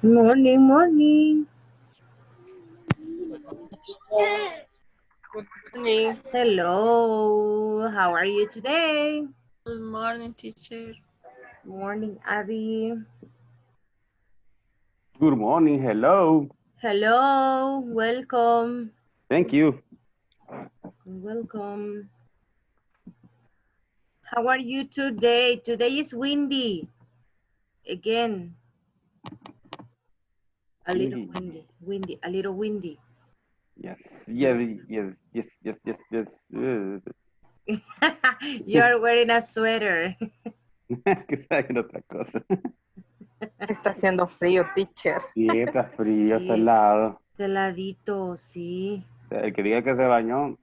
Morning, morning. Good morning. Hello, how are you today? Good morning, teacher. Morning, Abby. Good morning. Hello. Hello, welcome. Thank you. Welcome. How are you today? Today is windy. Again. A little windy, a little windy. Yes, yes, yes, yes, yes, yes, yes. You are wearing a sweater. Que saben otra cosa. Está haciendo frío, teacher. Sí, está frío, está Sí, helado. heladito, sí. El que diga que se bañó.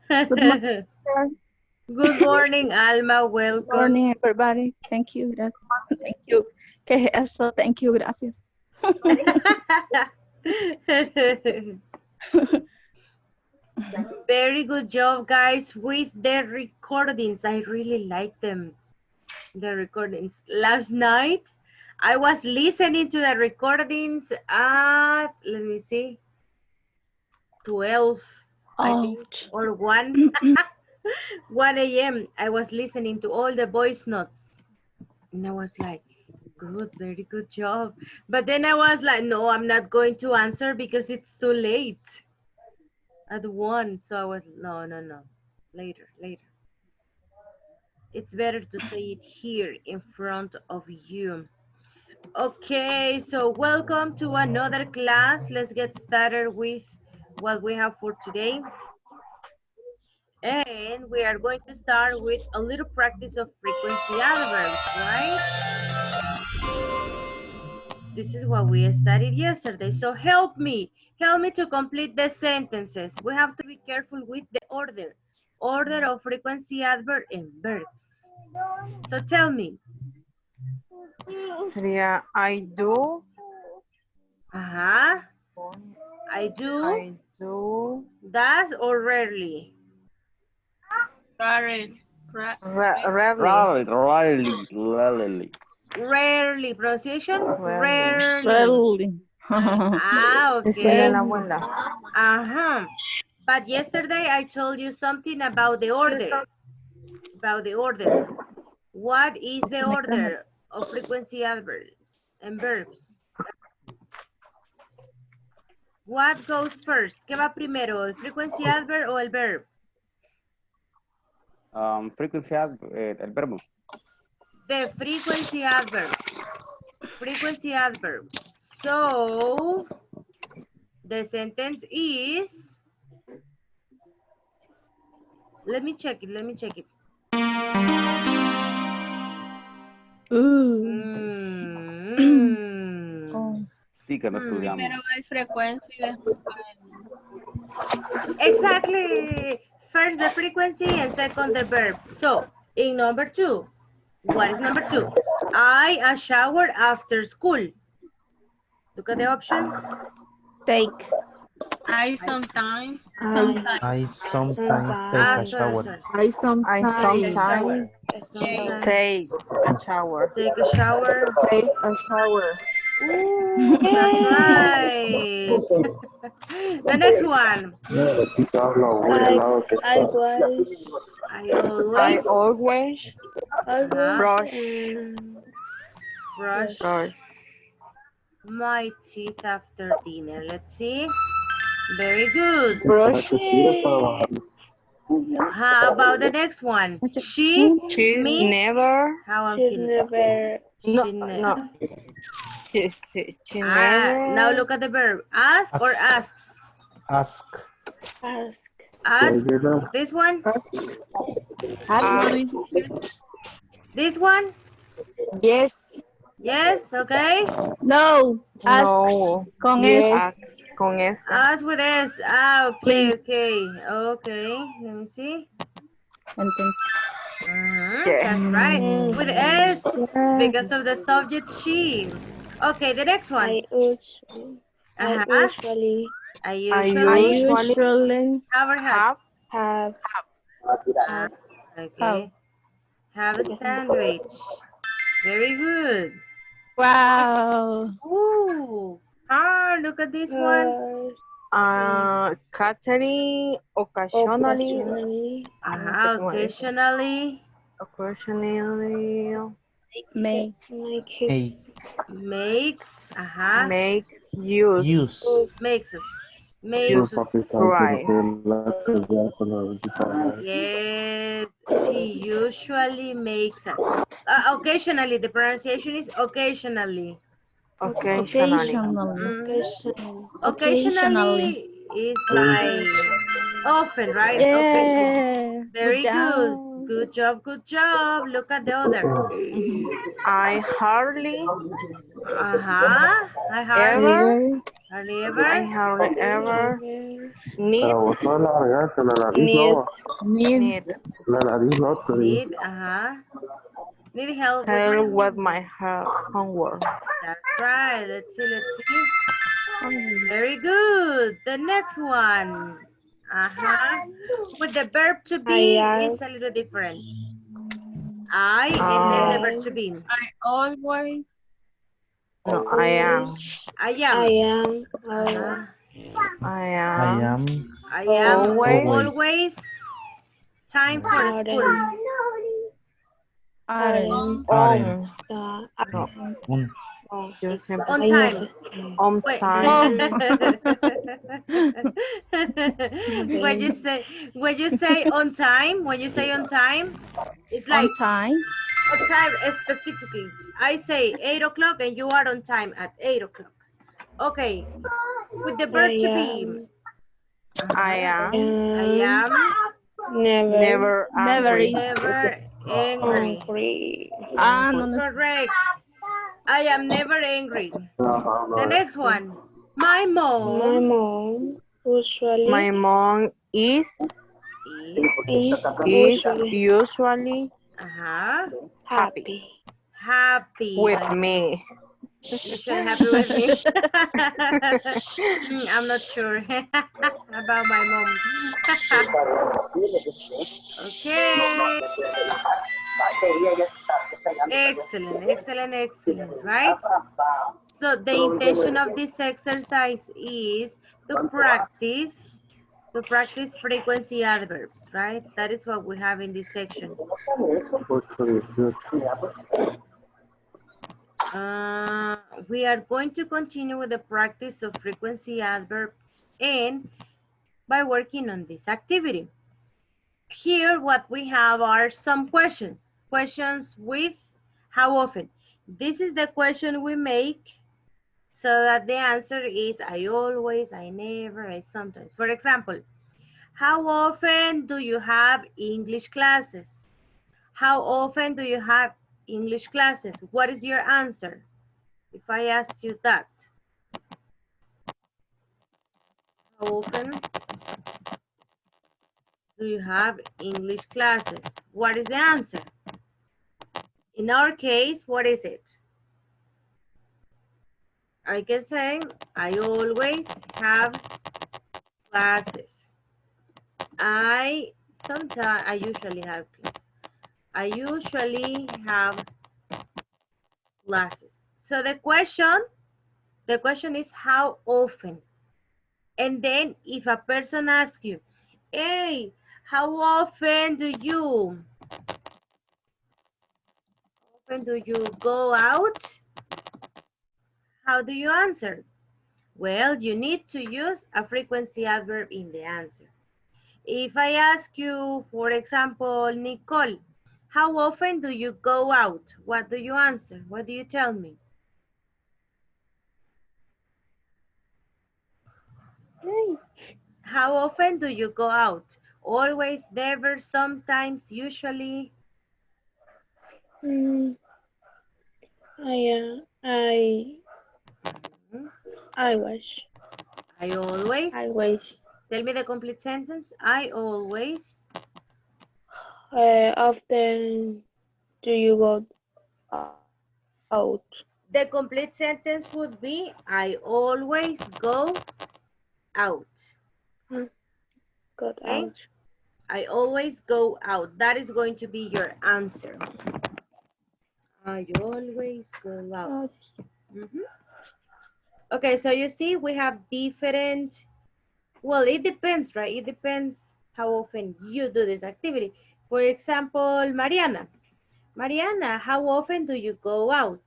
Good morning. Good morning, Alma. Good Welcome. morning, everybody. Thank you. Thank you. ¿Qué es eso? Thank you. Gracias. Very good job, guys, with the recordings. I really like them, the recordings. Last night, I was listening to the recordings at, let me see, 12, I think, or 1, 1 a.m. I was listening to all the voice notes. And I was like, good, very good job. But then I was like, no, I'm not going to answer because it's too late. At 1, so I was, no, later. It's better to say it here in front of you. Okay, so welcome to another class. Let's get started with what we have for today. And we are going to start with a little practice of frequency adverbs, right? This is what we studied yesterday. So help me to complete the sentences. We have to be careful with the order of frequency adverb and verbs. So tell me. Sería I do. I do. I do. Does or rarely? Rarely. Rarely. Pronunciation? Rarely. Rarely. Okay. La abuela. But yesterday I told you something about the order. What is the order of frequency adverbs and verbs? What goes first? ¿Qué va primero? ¿El frequency adverb o el verb? Frequency adverb, el verbo. The frequency adverb. Frequency adverb. So, the sentence is... Let me check it. Sí, que no estudiamos. Primero hay frecuencia y después Exactly. First the frequency and second the verb. So, in number 2, what is number 2? I shower after school. Look at the options. Take. I sometimes take a shower. I sometimes take a shower. Take a shower. Take a shower. Ooh, that's right. The next one. I always brush my teeth after dinner. Let's see. Very good. How about the next one? She never. How I'm feeling. She never. Now look at the verb. Ask or asks? Ask. Ask. This one? This one? Yes. Yes, okay. No. Ask. No. Con yes. S. Con S. Ask with S. Okay, okay. Let me see. That's right. With S because of the subject she. Okay, the next one. I usually have a sandwich. Very good. Wow. Ooh. Ah, look at this one. Catering occasionally. Occasionally Occasionally Makes. Make. makes, makes use Use. makes us, Use makes us. right. Yes, she usually makes us. Occasionally, the pronunciation is occasionally. Occasionally. Occasionally. Occasionally Occasionally. is like often, right? Occasionally. Yeah. Good Very good. job. Good job, good job. Look at the other. Mhm. I hardly I hardly, ever Ever. hardly I ever hardly ever need Pero vos sos larga, te la nariz need loba. Need. need La nariz no te digo. need help with my help with homework. my homework. That's right. Let's see, let's see. Very good. The next one. With the verb to be, it's a little different. I and then the verb to be. Always. No, I am. I am. I I am am I am always always time for school. Aren't. on. aren't No, un, yo It's siempre on time. on Wait. time. When you say on time, it's On like time. on time specifically. I say 8 o'clock and you are on time at 8 o'clock. Okay. With the verb to be. I am I am never Never angry. is. never angry. No, no. Correct. I am never angry. The next one. My mom My mom is usually uh-huh, happy happy. with me. Usually happy with me. I'm not sure about my mom. Okay. Excellent, excellent, excellent, right? So the intention of this exercise is to practice frequency adverbs, right? That is what we have in this section. We are going to continue with the practice of frequency adverb and by working on this activity. Here, what we have are some questions. Questions with how often. This is the question we make so that the answer is I always, I never, I sometimes. For example, how often do you have English classes? How often do you have English classes? What is your answer? If I ask you that, how often do you have English classes? What is the answer? In our case, what is it? I can say, I always have classes. I usually have classes. I usually have classes. So the question is how often? And then if a person asks you, hey, how often do you go out? How do you answer? Well, you need to use a frequency adverb in the answer. If I ask you, for example, Nicole, how often do you go out? What do you answer? What do you tell me? How often do you go out? Always, never, sometimes, usually. I always. Tell me the complete sentence. I always. The complete sentence would be, I always go out. Okay? I always go out. That is going to be your answer. I always go out. Okay, so you see we have different, well, it depends, right? It depends how often you do this activity. For example, Mariana. Mariana, how often do you go out?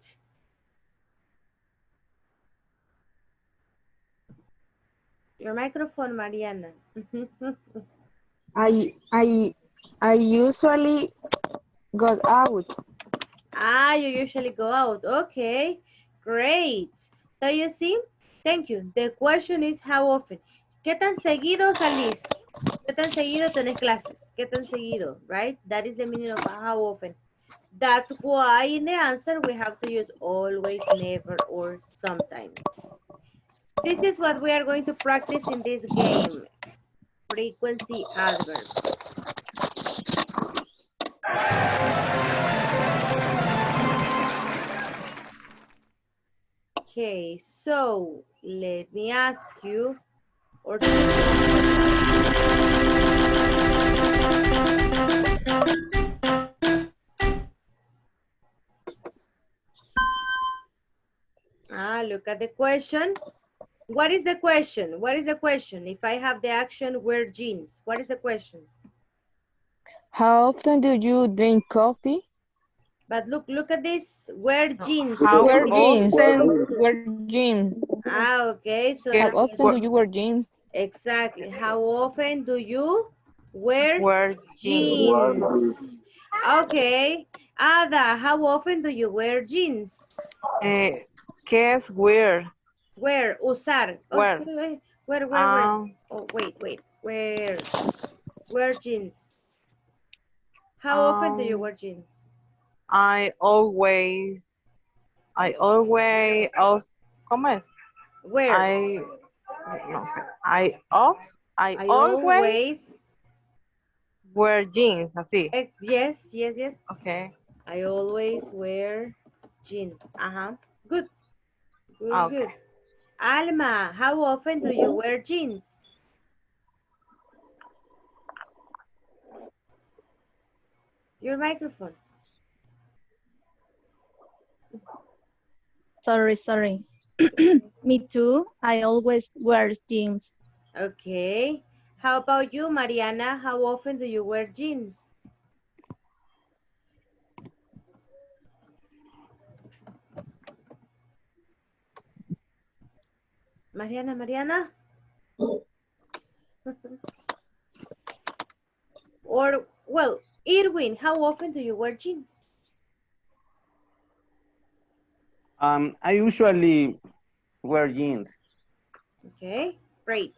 Your microphone, Mariana. I I I usually go out. Ah, you usually go out. Okay, great. So you see, thank you. The question is how often. ¿Qué tan seguido salís? ¿Qué tan seguido tenés clases? ¿Qué tan seguido, right? That is the meaning of how often. That's why in the answer we have to use always, never, or sometimes. This is what we are going to practice in this game. Frequency adverbs. Okay, so let me ask you, or look at the question. What is the question? What is the question? If I have the action, wear jeans. What is the question? How often do you drink coffee? But look at this. Wear jeans. How Wear jeans. often? Wear jeans. Okay. So How often do you wear jeans? exactly. How often do you wear Wear jeans. jeans? Okay. Ada, how often do you wear jeans? ¿Qué es wear? Wear, usar. Oh, Wear. sorry, wear. Um, Oh, wait. Wear jeans. How often do you um, wear jeans? I always, ¿cómo es? Wear. I, no, I off, I I always always. wear jeans, así. Yes. Okay. I always wear jeans. Good. Okay. Good. Alma, how often do you wear jeans? Your microphone. Sorry. Me too. I always wear jeans. Okay. How about you, Mariana? How often do you wear jeans? Mariana? Or, well, Irwin, how often do you wear jeans? I usually wear jeans. Okay, great.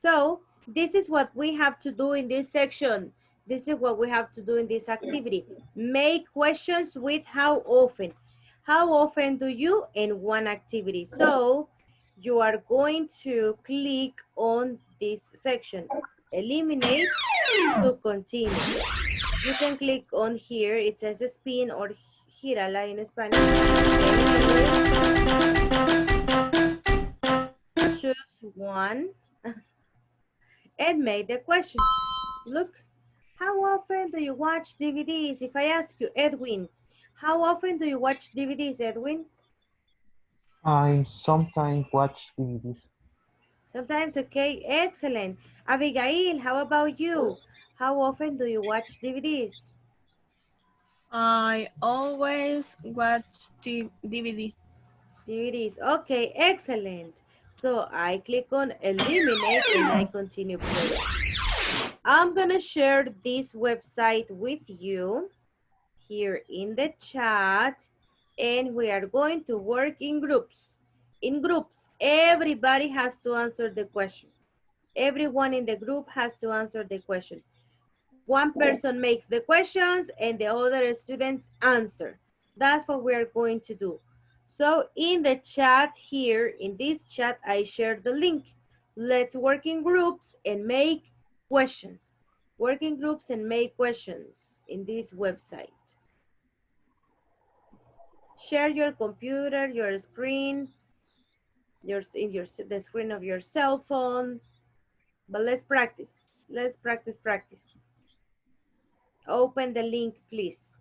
So, this is what we have to do in this section. This is what we have to do in this activity. Make questions with how often. How often do you in one activity? So, you are going to click on this section. Eliminate to continue. You can click on here. It says spin or gírala in Spanish. Choose one and make the question. Look, how often do you watch DVDs? If I ask you, Edwin, how often do you watch DVDs, Edwin? I sometimes watch DVDs. Sometimes, okay, excellent. Abigail, how about you? How often do you watch DVDs? I always watch the DVD. DVDs, okay, excellent. So I click on eliminate and I continue playing. I'm gonna share this website with you here in the chat, and we are going to work in groups. In groups, everybody has to answer the question. Everyone in the group has to answer the question. One person makes the questions and the other students answer. That's what we are going to do. So in the chat here, in this chat, I shared the link. Let's work in groups and make questions. Work in groups and make questions in this website. Share your computer, your screen, the screen of your cell phone. But let's practice. Let's practice. Open the link, please.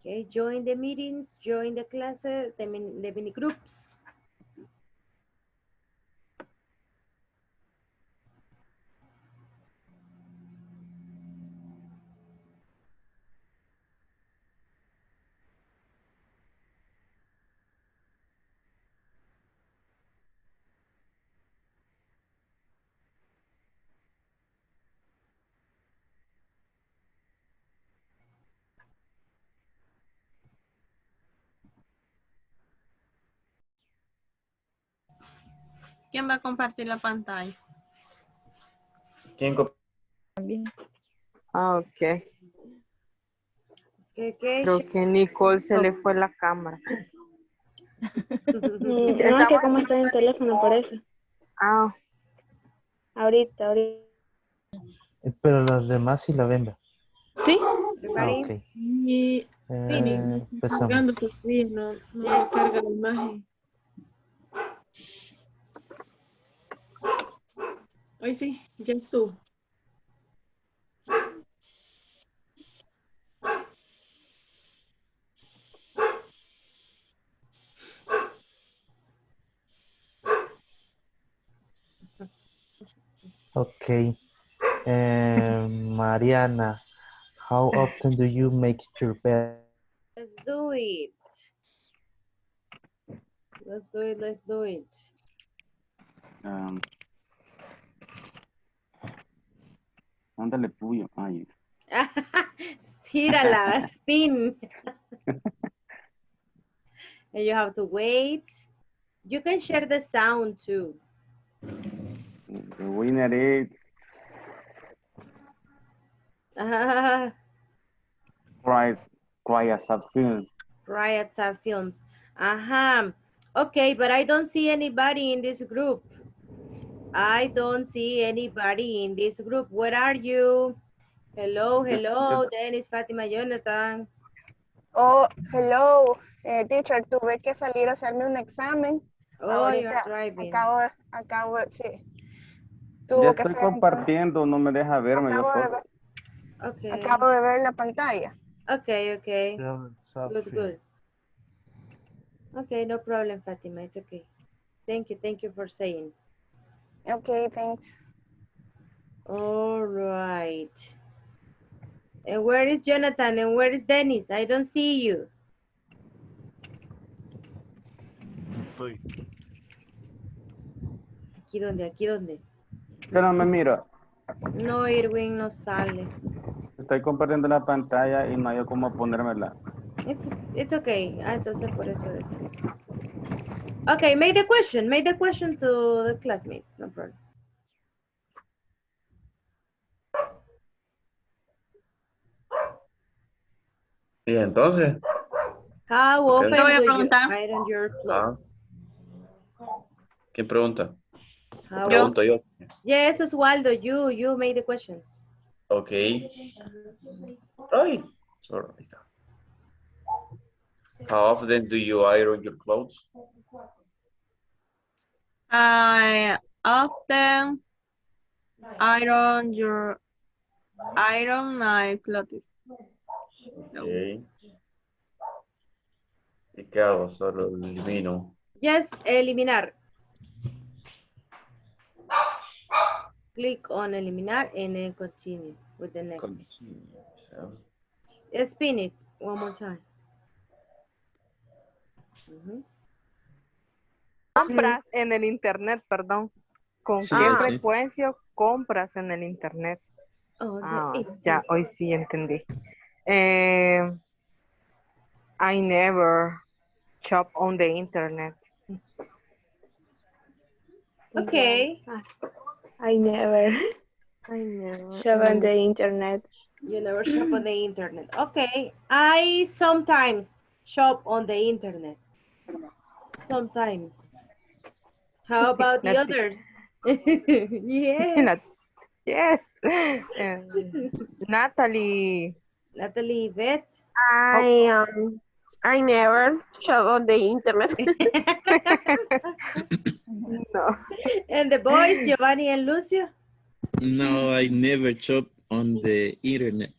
Okay, join the meetings, join the classes, the mini groups. ¿Quién va a compartir la pantalla? ¿Quién También. Ah, ok. Okay, Creo que Nicole se le fue la cámara. No, es que como está en teléfono, por eso. Ah, Ahorita. Pero los demás sí la ven. ¿Sí? Ah, Everybody, ok. Y me está Empezamos. cargando todavía, no me carga la imagen. Hoy sí, ya estuvo. Okay. Mariana, how often do you make your bed? let's do it. Let's do it, let's do it. Ándale, puyo. Ay. Tírala, spin. And you have to wait. You can share the sound too. The winner is Quiet Sad Film. Riot Sad Films. Okay, but I don't see anybody in this group. I don't see anybody in this group. Where are you? Hello, hello, Dennis, Fatima, Jonathan. Oh, hello, teacher, tuve que salir a hacerme un examen. Oh, you're Ahorita driving. acabo, sí. Ya Tuvo que estoy ser compartiendo, no me deja verme yo solo. Okay. acabo de ver la pantalla. Okay. Good. Good. Okay, no problem, Fatima. It's okay. Thank you for saying. Okay, thanks. All right. And where is Jonathan and where is Dennis? I don't see you. Aquí donde. Yo no me miro. No, Irwin no sale. Estoy compartiendo la pantalla y no hay cómo ponérmela. It's okay. Ah, entonces por eso es. Okay, make the question to the classmates. No problem. Y entonces, How Ok. often Yo voy a do you preguntar. iron your clothes? ¿quién pregunta? How Yo. Pregunto yo. Yes, Oswaldo, you made the questions. Ok. Ay, sorry, ahí está. How often do you iron your clothes? I often iron my clothes. Ok. ¿Y qué hago? Solo lo elimino. Yes, eliminar. Click on eliminar and then continue with the next. Spin it one more time. compras en el internet, perdón. ¿Con Sí, qué sí. frecuencia compras en el internet? Oh, Ya, hoy sí entendí. I never shop on the internet. Okay. I never shop on the internet. You never shop on the internet. Okay. I sometimes shop on the internet. Sometimes. How about the others? Yeah. Yes. Natalie. Natalie, Beth. I never shop on the internet. No. And the boys, Giovanni and Lucio. No, I never shop on the internet.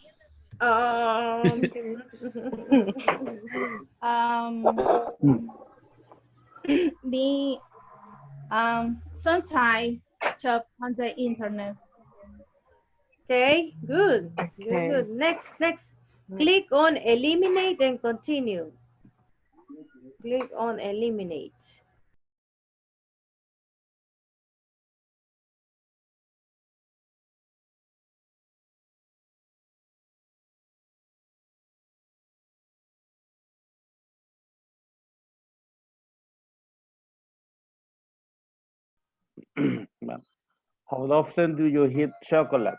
Um, Me sometimes shop on the internet. okay, good, good, Okay. good. Next. Click on eliminate and continue. Click on eliminate. How often do you eat chocolate?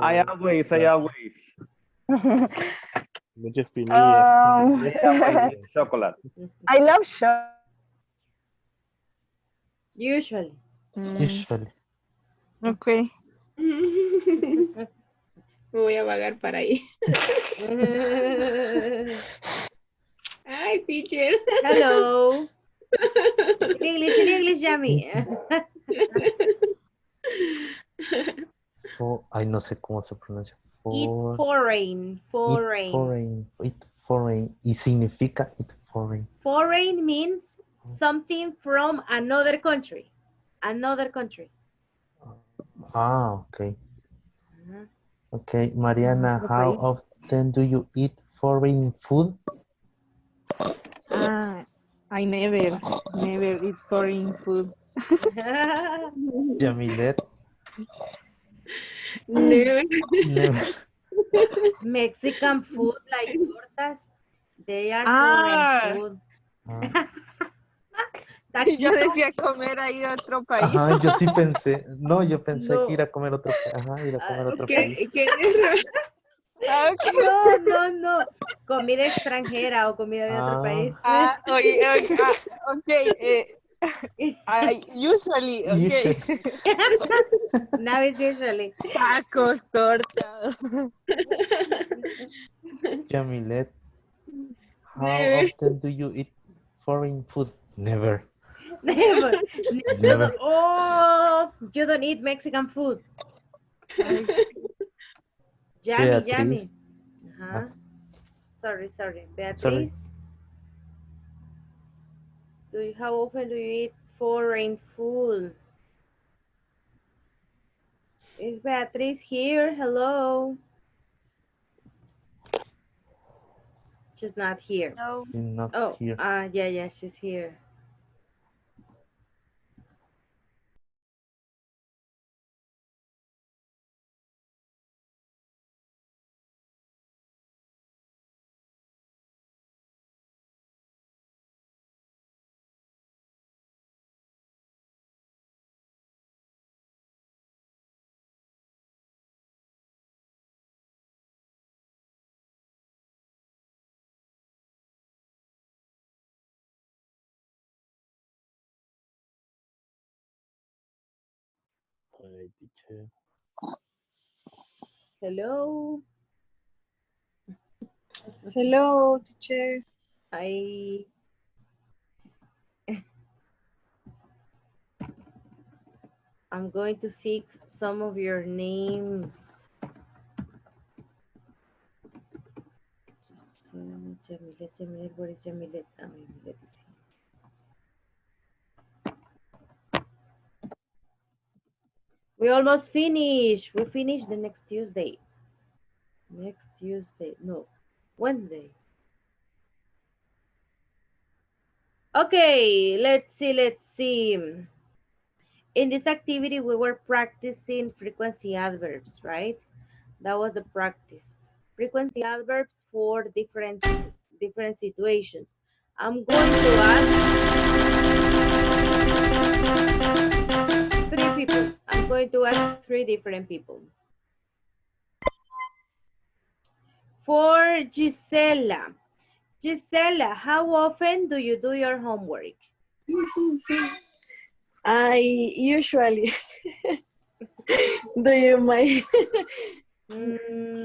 I always. Muchos pinillas. Um, I always eat chocolate. I love show. Usually. Usually. okay. Me voy a vagar para ahí. Ay, teacher. Hello. In English, Yami. Ay, no sé cómo se pronuncia. Eat Eat foreign. Eat foreign. Y significa eat foreign. Foreign means something from another country. Another country. Ah, okay. Okay, Mariana, how often do you eat foreign food? I never eat foreign food. Jamilet? Never. Never. Mexican food like tortas. They are foreign food. Yo decía comer ahí a otro país. Ajá, yo sí pensé. No, yo pensé No. que ir a comer otro país. Ajá, ir a comer otro país. ¿Qué es? No. Comida extranjera o comida de otro país. I usually, okay. Now it's usually. Tacos, tortas. Jamilet, how Never. often do you eat foreign food? Never. Never. Never. Oh, you don't eat Mexican food. Yummy. Uh-huh. Sorry. Beatriz. Sorry. How often do you eat foreign food? Is Beatriz here? Hello. She's not here. No. You're not here. Yeah, she's here. Hi, teacher. Hello. Hello, teacher. Hi. I'm going to fix some of your names. Jamilet, where is Jamilet? Jamilet is here. We almost finished. We finish the next Tuesday. No, Wednesday. Okay, let's see. In this activity, we were practicing frequency adverbs, right? That was the practice. Frequency adverbs for different situations. I'm going to ask 3 people. I'm going to ask 3 different people. For Gisela. Gisela, how often do you do your homework? I usually do my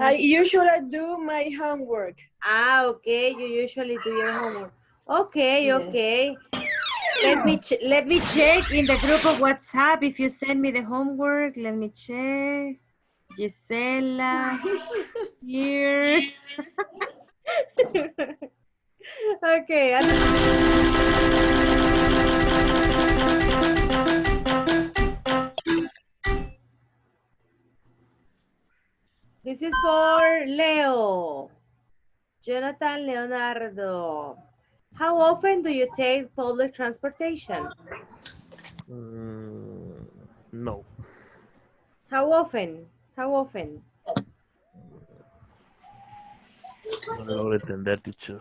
I usually do my homework. Okay, you usually do your homework. Okay, Yes. okay. Let me check in the group of WhatsApp if you send me the homework. Let me check. Gisela. Here. Okay. This is for Leo. Jonathan Leonardo. How often do you take public transportation? No. How often? How often? No logro entender, teacher.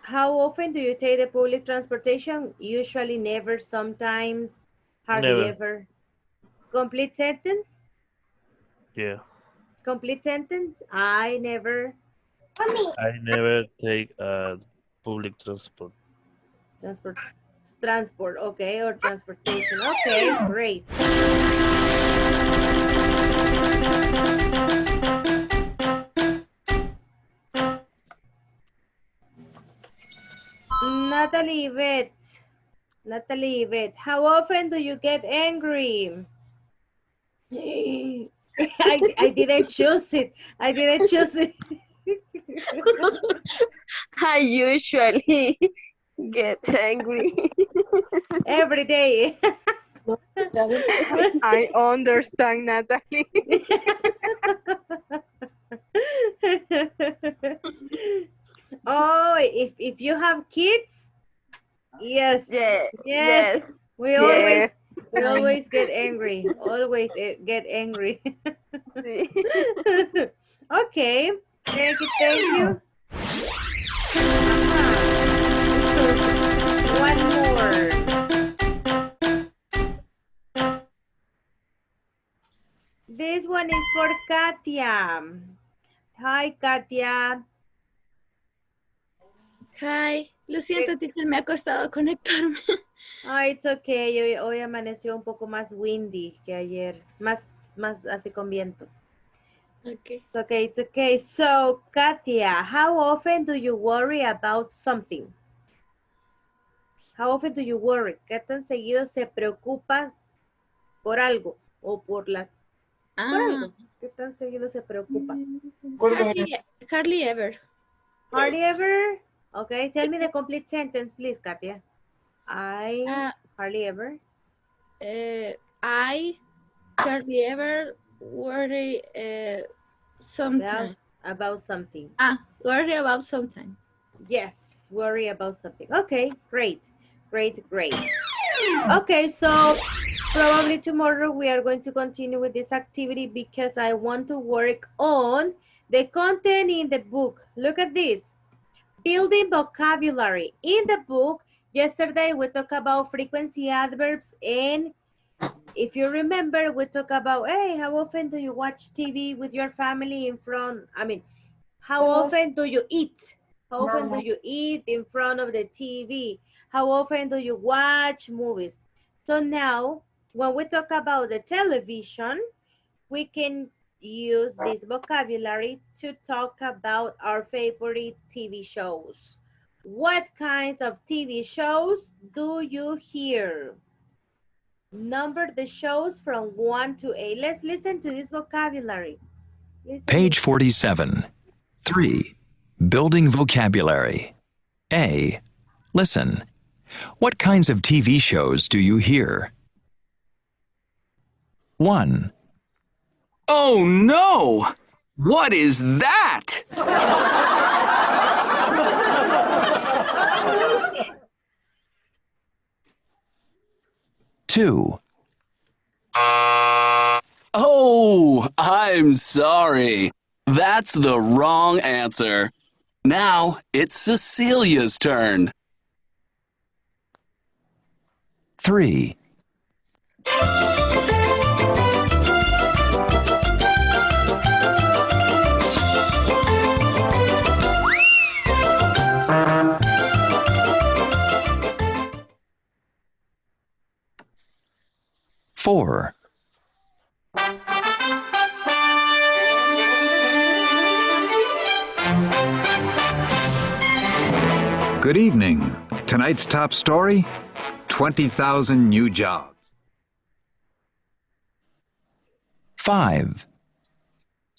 How often do you take the public transportation? Usually, never, sometimes, hardly Never. ever. Complete sentence? Yeah. Complete sentence? I never. I never take public transport. Transport, okay, or transportation. Okay, great. Natalie Yvette, how often do you get angry? I didn't choose it. I didn't choose it. I usually get angry. Every day. I understand, Natalie. Oh, if you have kids, yes. Yes. We Yeah. always get angry. Always get angry. Okay. Thank you. One more. This one is for Katia. Hi, Katia. Hi. Lo siento, teacher, me ha costado conectarme. It's okay. Hoy amaneció un poco más windy que ayer. Más así con viento. Okay. It's okay. So, Katia, how often do you worry about something? How often do you worry? ¿Qué tan seguido se preocupa por algo o por las... por algo? ¿Qué tan seguido se preocupa? Hardly ever. Hardly ever? Okay, tell me the complete sentence, please, Katia. I hardly ever. I hardly ever worry sometimes. About something. Worry about something. Yes, worry about something. Okay, great. Okay, so probably tomorrow we are going to continue with this activity because I want to work on the content in the book. Look at this. Building vocabulary. In the book, yesterday we talked about frequency adverbs, and if you remember, we talked about, hey, how often do you watch TV with your family in front? How often do you eat? How often do you eat in front of the TV? How often do you watch movies? So now, when we talk about the television, we can use this vocabulary to talk about our favorite TV shows. What kinds of TV shows do you hear? Number the shows from 1 to 8. Let's listen to this vocabulary. Page 47. 3. Building vocabulary. A. Listen. What kinds of TV shows do you hear? 1. Oh no! What is that? 2. Oh, I'm sorry. That's the wrong answer. Now it's Cecilia's turn. 3. Four. Good evening. Tonight's top story, 20,000 new jobs. 5.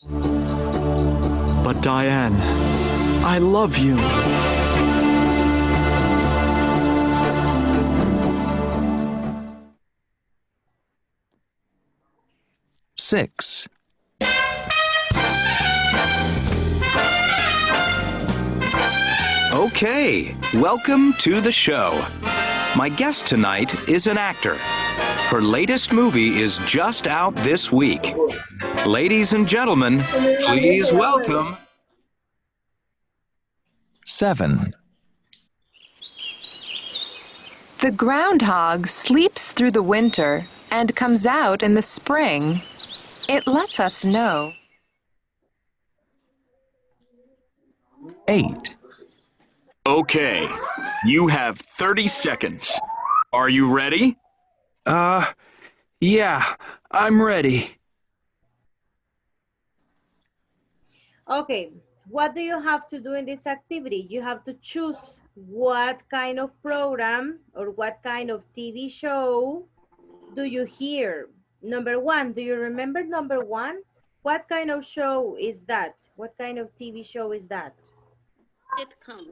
But Diane, I love you. Six. Okay, welcome to the show. My guest tonight is an actor. Her latest movie is just out this week. Ladies and gentlemen, please welcome. 7. The groundhog sleeps through the winter and comes out in the spring. It lets us know. 8. Okay, you have 30 seconds. Are you ready? Yeah, I'm ready. Okay, what do you have to do in this activity? You have to choose what kind of program or what kind of TV show do you hear. Number 1, do you remember number 1? What kind of show is that? What kind of TV show is that? Sitcom.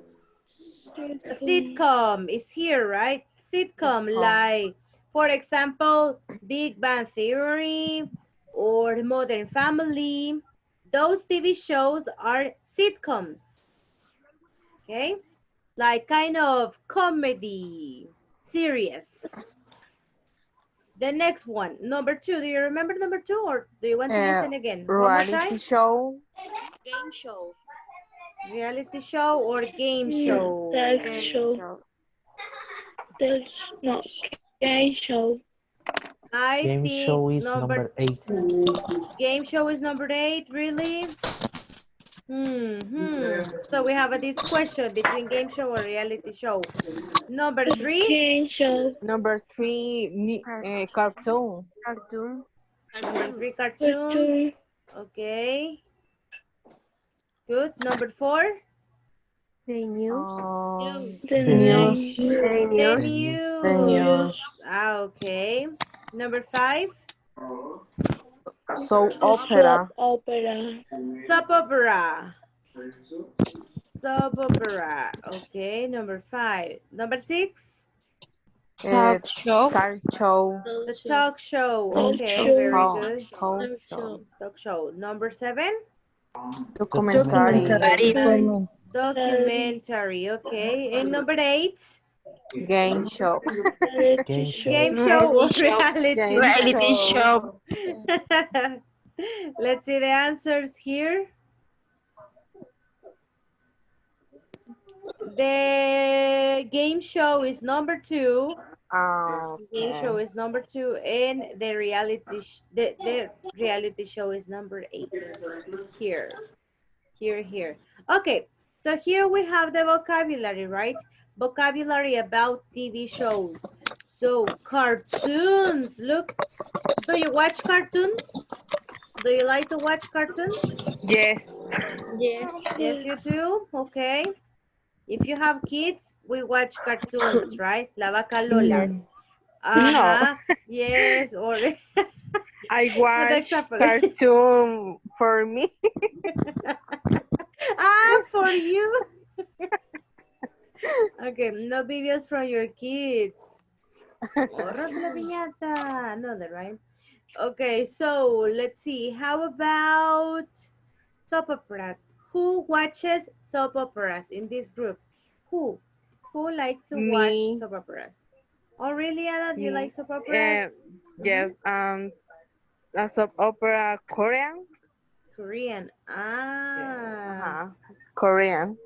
A sitcom is here, right? Sitcom, like, for example, Big Bang Theory or Modern Family. Those TV shows are sitcoms, okay? Like kind of comedy, serious. The next one, number 2. Do you remember number 2 or do you want to listen again? One more Reality time? show. Game show. Reality show or game show? Talk show. No, game show. I Game think show is number 8. Game show is number 8, really? So we have this question between game show or reality show. Number 3? Game show. Number 3, cartoon. Cartoon. Number 3, cartoon. Okay. Good. Number 4? The news. The news. The news. Okay. Number 5? Soap opera. Soap opera. Soap opera. Okay. Number 5. Number 6? Talk show. Talk show. The talk show. Okay. Very good. Talk show. Number 7? Documentary. Documentary. Okay. And number 8? Game show. Game show. Game show or reality Reality show. Let's see the answers here. The game show is number 2. Game show is number 2, and the the reality show is number 8. Here. Okay, so here we have the vocabulary, right? Vocabulary about TV shows. So cartoons. Look, do you watch cartoons? Do you like to watch cartoons? Yes. Yes, you do. Okay. If you have kids, we watch cartoons, right? La Vaca Lola. No. Yes, or I watch cartoon for me. For you. Okay, no videos from your kids. Another, right? Okay, so let's see. How about soap operas? Who watches soap operas in this group? Who likes to watch soap operas? Oh, really, Ada? Do you like soap operas? Yes. A soap opera Korean. Korean. Korean.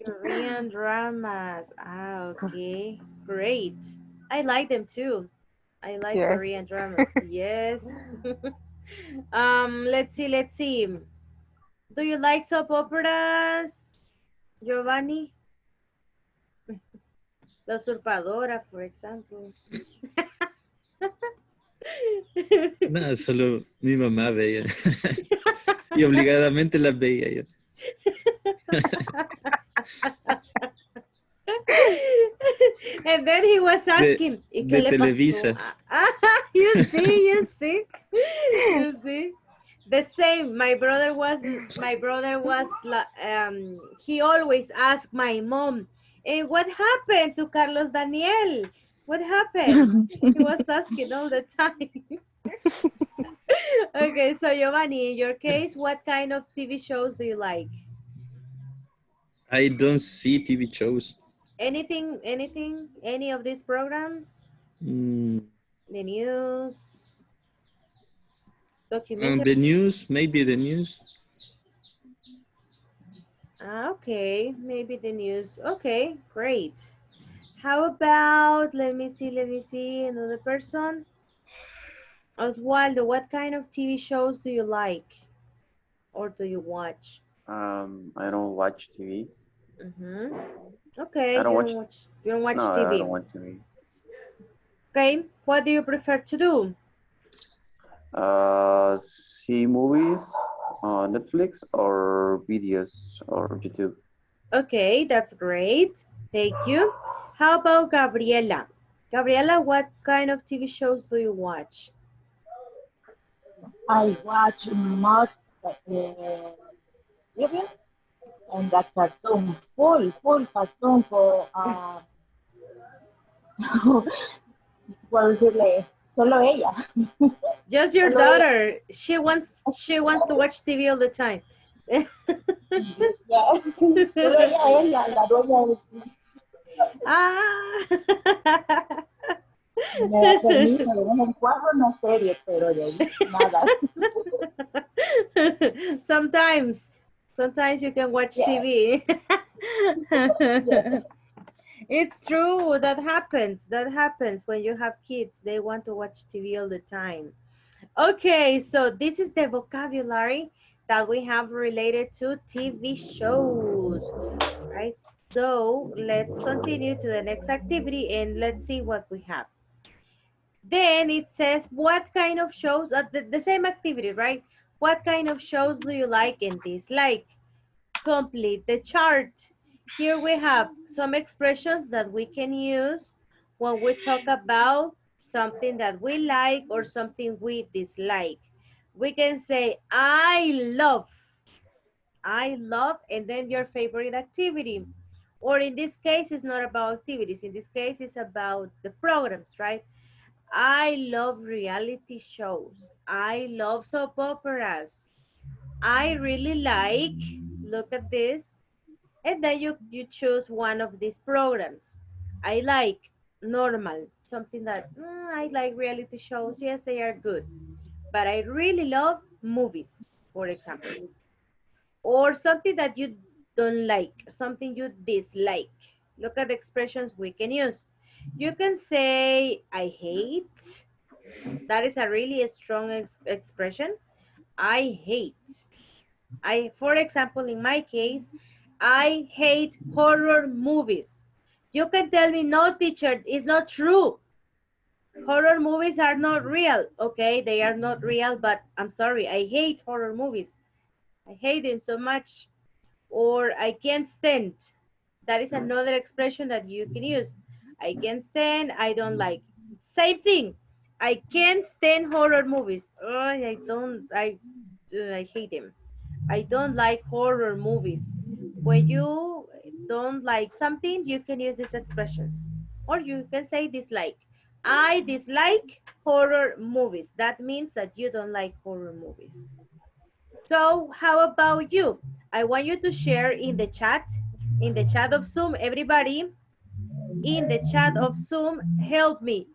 Korean dramas. Okay. Great. I like them too. I like Korean dramas. Yes. Let's see. Do you like soap operas, Giovanni? La Usurpadora, for example. Nada, solo mi mamá veía. Y obligadamente las veía yo. And then he was asking, de Televisa. You see. The same. My brother was he always asked my mom, what happened to Carlos Daniel? What happened? He was asking all the time. Okay, so Giovanni, in your case, what kind of TV shows do you like? I don't see TV shows. Anything, any of these programs? Mm, The news, the documentaries? news, maybe the news. Okay, maybe the news. Okay, great. How about, let me see, another person. Oswaldo, what kind of TV shows do you like or do you watch? I don't watch TV. Mm-hmm. Okay, I don't watch. you don't watch No, I TV. don't watch TV. Okay, what do you prefer to do? See movies on Netflix or videos or YouTube. Okay, that's great. Thank you. How about Gabriela? Gabriela, what kind of TV shows do you watch? I watch most TV and the cartoon, full cartoon for, por decirle, solo ella. Just your Solo ella. daughter. She wants to watch TV all the time. Yeah. Solo ella es la dueña del... Ah. Me da permiso de vez en cuando una serie, pero de ahí nada. Sometimes you can watch TV. It's true. That happens when you have kids. They want to watch TV all the time. Okay, so this is the vocabulary that we have related to TV shows, right? So let's continue to the next activity and let's see what we have. Then it says, what kind of shows, the same activity, right? What kind of shows do you like and dislike? Complete the chart. Here we have some expressions that we can use when we talk about something that we like or something we dislike. We can say, I love, and then your favorite activity. Or in this case, it's not about activities. In this case, it's about the programs, right? I love reality shows. I love soap operas. I really like, look at this, and then you choose one of these programs. I like normal, something that I like reality shows. Yes, they are good, but I really love movies, for example, or something that you don't like, something you dislike. Look at the expressions we can use. You can say I hate. That is a really strong expression. I hate. For example, in my case, I hate horror movies. You can tell me, no, teacher, it's not true. Horror movies are not real. Okay, they are not real, but I'm sorry, I hate horror movies. I hate them so much. Or I can't stand. That is another expression that you can use. I can't stand, I don't like. Same thing. I can't stand horror movies. Oh, I hate them. I don't like horror movies. When you don't like something, you can use these expressions. Or you can say dislike. I dislike horror movies. That means that you don't like horror movies. So how about you? I want you to share in the chat of Zoom, everybody, in the chat of Zoom, help me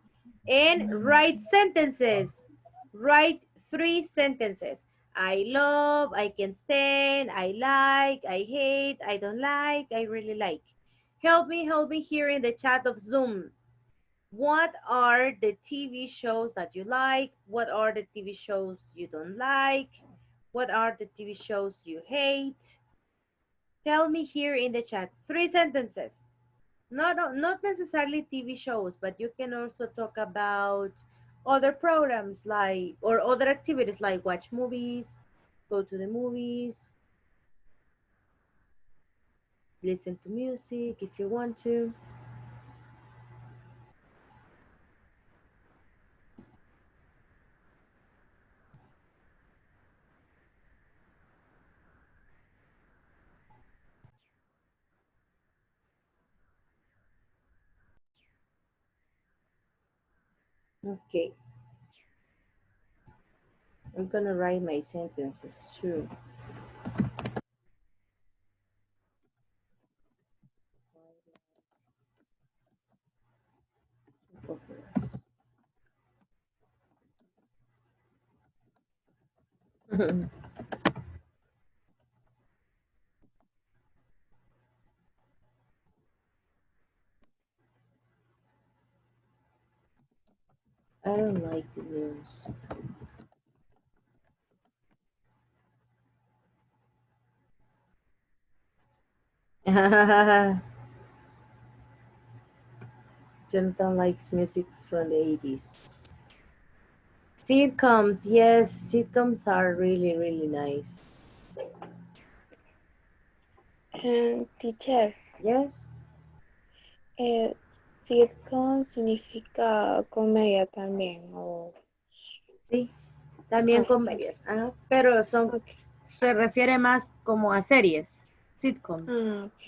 and write sentences. Write 3 sentences. I love, I can stand, I like, I hate, I don't like, I really like. Help me here in the chat of Zoom. What are the TV shows that you like? What are the TV shows you don't like? What are the TV shows you hate? Tell me here in the chat. 3 sentences. Not necessarily TV shows, but you can also talk about other programs like, or other activities like watch movies, go to the movies, listen to music if you want to. Okay. I'm gonna write my sentences too. I don't like the news. Jonathan likes music from the 80s. Sitcoms, yes, sitcoms are really, really nice. Teacher, Yes, sitcom significa comedia también, o... sí, también Ah, comedias, pero son, ok. se refiere más como a series, sitcoms. Ah, ok.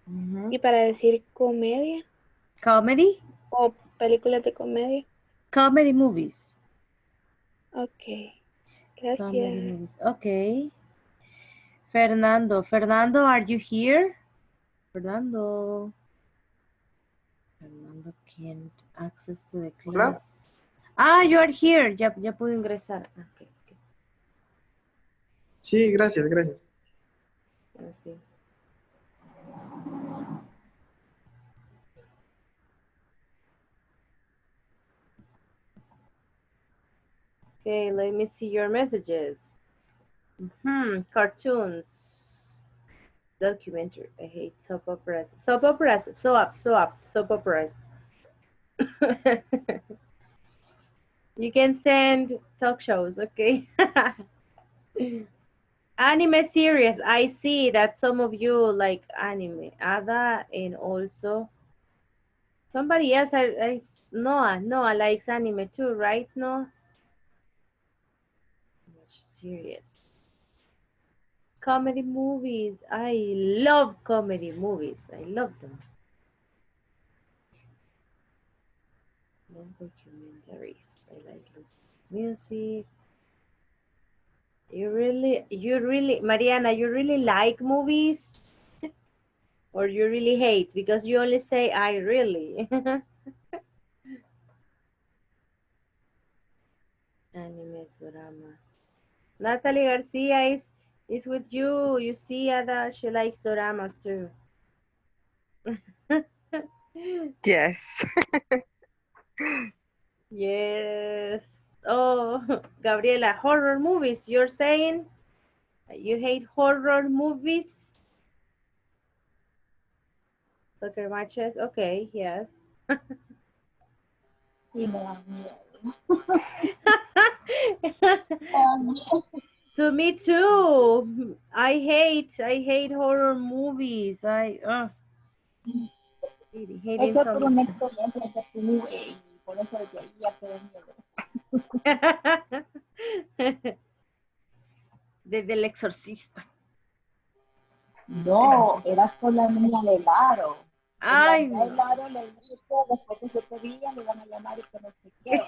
Ujú. Y para decir comedia Comedy, o películas de comedia. comedy movies. Ok, Comedy gracias. movies, okay. Fernando, are you here? Fernando can't access to the Hola. class. You are here, ya pude ingresar. Okay, Sí, gracias, gracias. okay. Okay, let me see your messages. Cartoons. Documentary. I hate soap operas. Soap operas. Soap operas. You can send talk shows, okay? Anime series. I see that some of you like anime. Ada and also somebody else. Noah likes anime too, right? Noah? Serious. Comedy movies. I love comedy movies. I love them. No documentaries. I like music. You really, Mariana, you really like movies? Or you really hate? Because you only say, I really. Animes, dramas. Natalie Garcia is with you. You see, Ada, she likes doramas too. Yes. Yes. Oh, Gabriela, horror movies. You're saying you hate horror movies? Soccer matches? Okay, yes. Sí, me da miedo. To me too. I hate horror movies. Es Hating que por some. una experiencia que tuve y por eso desde ahí ya quedé miedo. Desde el exorcista. No, era con la niña del aro. Ay, La del aro le dije que después de 7 días le van a llamar y que no sé qué.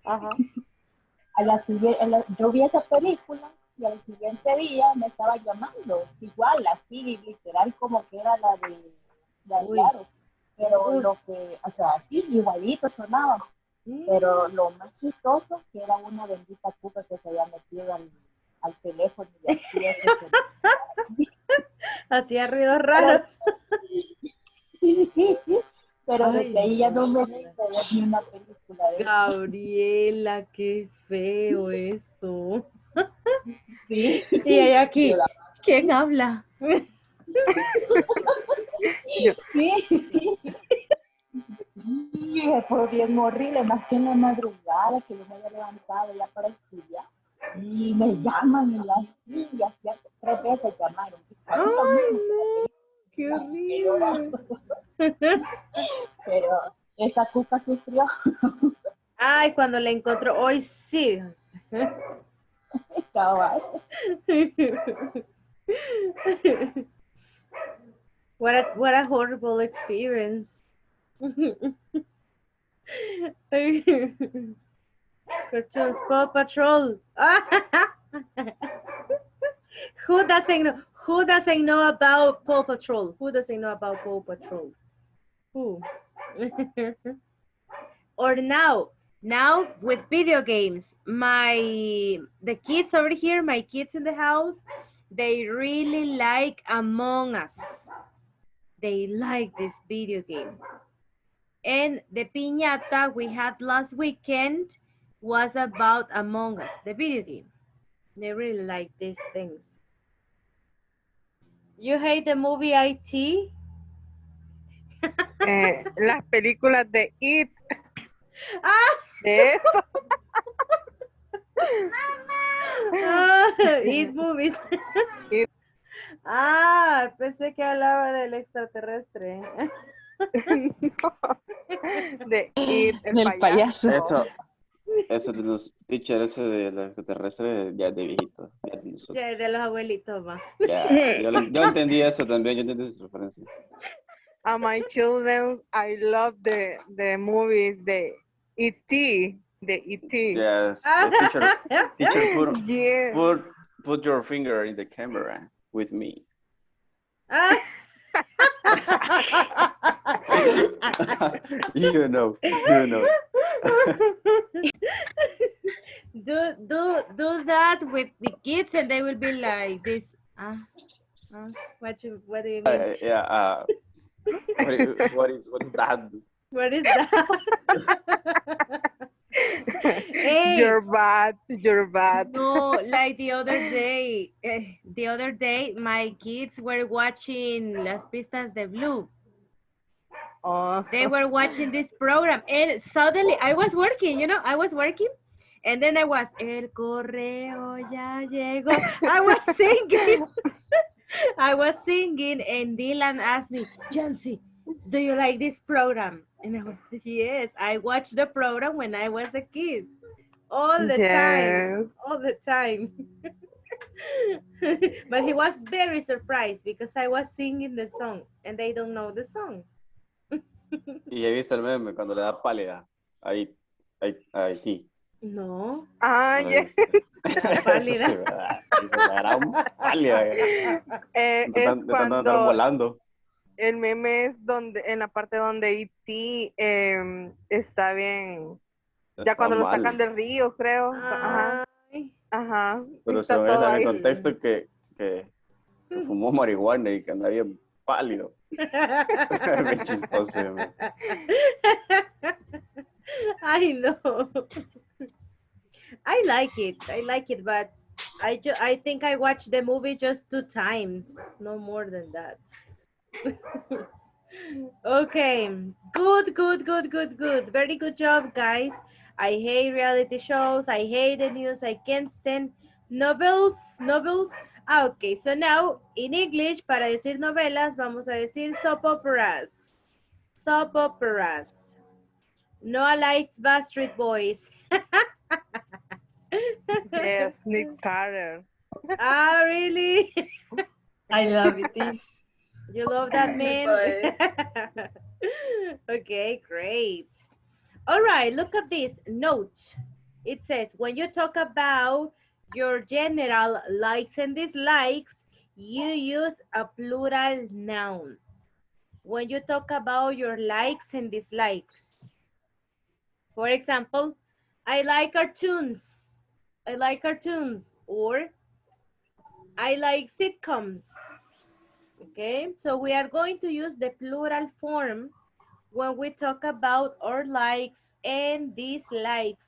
Ajá. Yo vi esa película y al siguiente día me estaba llamando, igual, así, literal, como que era la del aro. Pero lo que, o sea, así, igualito sonaba. Pero lo más chistoso que era una bendita cuca que se había metido al teléfono y hacía eso. Hacía ruidos raros. Pero desde ahí ya no me reí de ver ni una película de Gabriela, qué feo esto. Sí. Y hay aquí, ¿quién habla? Sí. Y fue bien horrible, más que en la madrugada, que yo me había levantado ya para estudiar. Y me llaman en las sillas, ya 3 veces llamaron. ¡Ay, no! ¡Qué horrible! Pero esa cuca sufrió. Ay, cuando la encontró, hoy sí. Cabal. What a horrible experience. Cartoons, Paw Patrol. Who doesn't know about Paw Patrol? Who doesn't know about Paw Patrol? Who? Or now with video games, the kids over here, my kids in the house, they really like Among Us. They like this video game. And the piñata we had last weekend was about Among Us, the video game. They really like these things. You hate the movie IT? Las películas de It. Ah. De eso. It movies. Pensé que hablaba del extraterrestre. De It, el Del payaso. Eso de los teachers, ese de los extraterrestres, ya de viejitos. Ya de nosotros. Ya, de los abuelitos, va. Ya, yo entendí eso también, yo entendí esa referencia. My children, I love the movies, the E.T. The E.T. Yes, teacher Yeah. put your finger in the camera with me. You know. do that with the kids and they will be like this. What do you mean? What is that? What is that? Hey, You're bad. no, like the other day, my kids were watching Las Pistas de Blue. They were watching this program and suddenly I was working, and then I was, el correo ya llegó. I was singing and Dylan asked me, Jancy, do you like this program? And I was, yes, I watched the program when I was a kid. All the time. But he was very surprised because I was singing the song and they don't know the song. Y he visto el meme cuando le da pálida a Haití. No. Yes. Pálida. Sí, ¿verdad? La gran pálida. Es Están andar volando. El meme es donde, en la parte donde E.T. Está bien. Ya cuando lo sacan del río, creo. Ajá. Pero se ve en el contexto que fumó marihuana y que anda bien pálido. Qué chistoso. I know. I like it, but I think I watched the movie just 2 times, no more than that. Okay, good. Very good job, guys. I hate reality shows. I hate the news. I can't stand novels. Okay, so now in English, para decir novelas, vamos a decir soap operas. Noah likes Backstreet Boys. Yes, Nick Carter. Really? I love it. You love that man? Okay, great. All right, look at this note. It says, when you talk about your general likes and dislikes, you use a plural noun. When you talk about your likes and dislikes. For example, I like cartoons. Or I like sitcoms. Okay, so we are going to use the plural form when we talk about our likes and dislikes.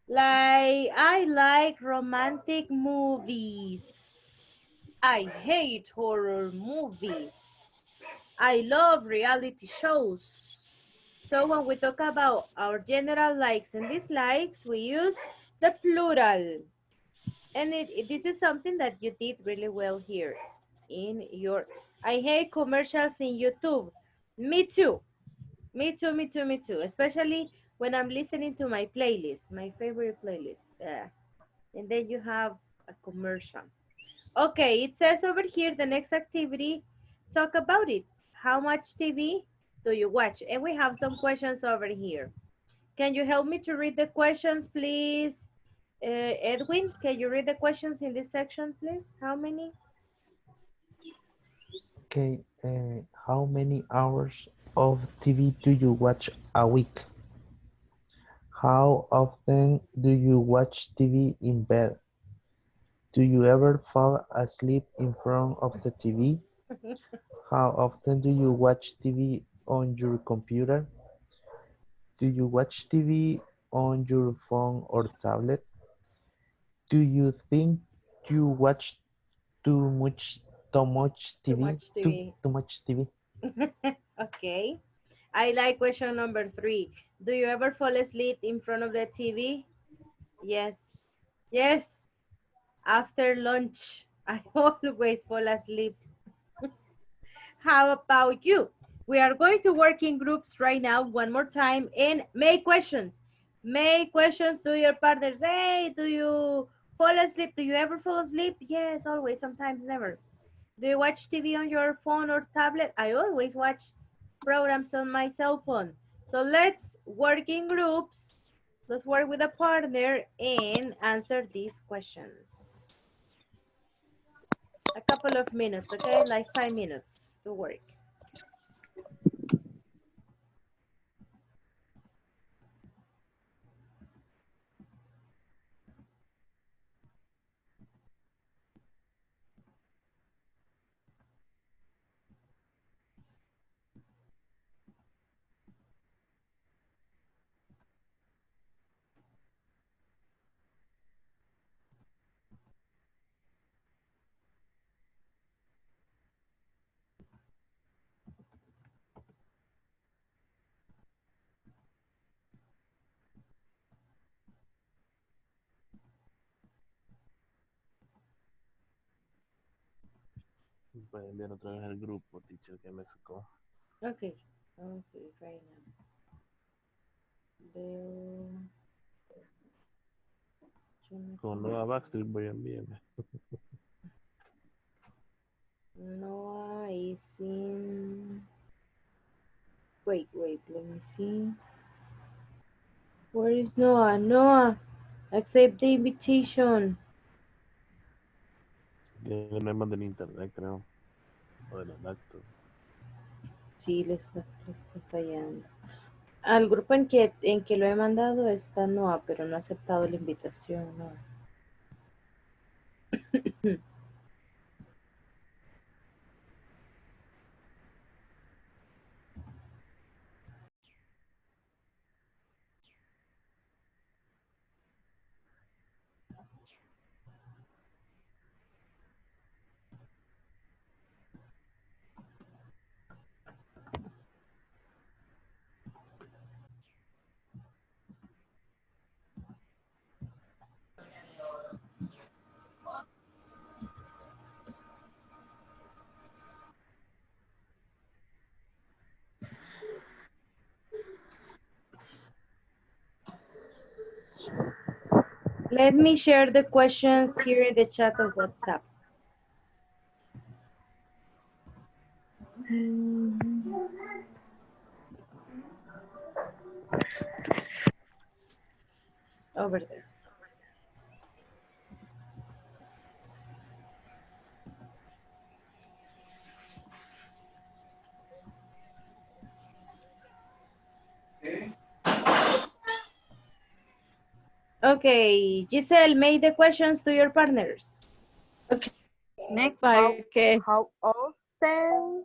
Like, I like romantic movies. I hate horror movies. I love reality shows. So when we talk about our general likes and dislikes, we use the plural. And this is something that you did really well here in your, I hate commercials in YouTube. Me too. Especially when I'm listening to my playlist, my favorite playlist. And then you have a commercial. Okay, it says over here, the next activity, talk about it. How much TV do you watch? And we have some questions over here. Can you help me to read the questions, please? Edwin, can you read the questions in this section, please? How many? Okay, how many hours of TV do you watch a week? How often do you watch TV in bed? Do you ever fall asleep in front of the TV? How often do you watch TV on your computer? Do you watch TV on your phone or tablet? Do you think you watch too much TV? Too much TV. Too much TV. Okay. I like question number 3. Do you ever fall asleep in front of the TV? Yes. Yes. After lunch, I always fall asleep. How about you? We are going to work in groups right now one more time and make questions. Make questions to your partners. Hey, do you fall asleep? Do you ever fall asleep? Yes, always, sometimes, never. Do you watch TV on your phone or tablet? I always watch programs on my cell phone. So let's work in groups. Let's work with a partner and answer these questions. A couple of minutes, okay? Like 5 minutes to work. Voy a enviar otra vez al grupo, teacher, que me sacó. Okay. Okay, right now. Veo. Con Noah Backstreet voy a enviarme. Noah is in. Wait, let me see. Where is Noah? Noah, accept the invitation. Tiene problemas del internet, creo. O de la laptop. Sí, le está fallando. Al grupo en que lo he mandado está Noah, pero no ha aceptado la invitación, Noah. Let me share the questions here in the chat of WhatsApp. Over there. Okay, Giselle, make the questions to your partners. Okay. Next. How often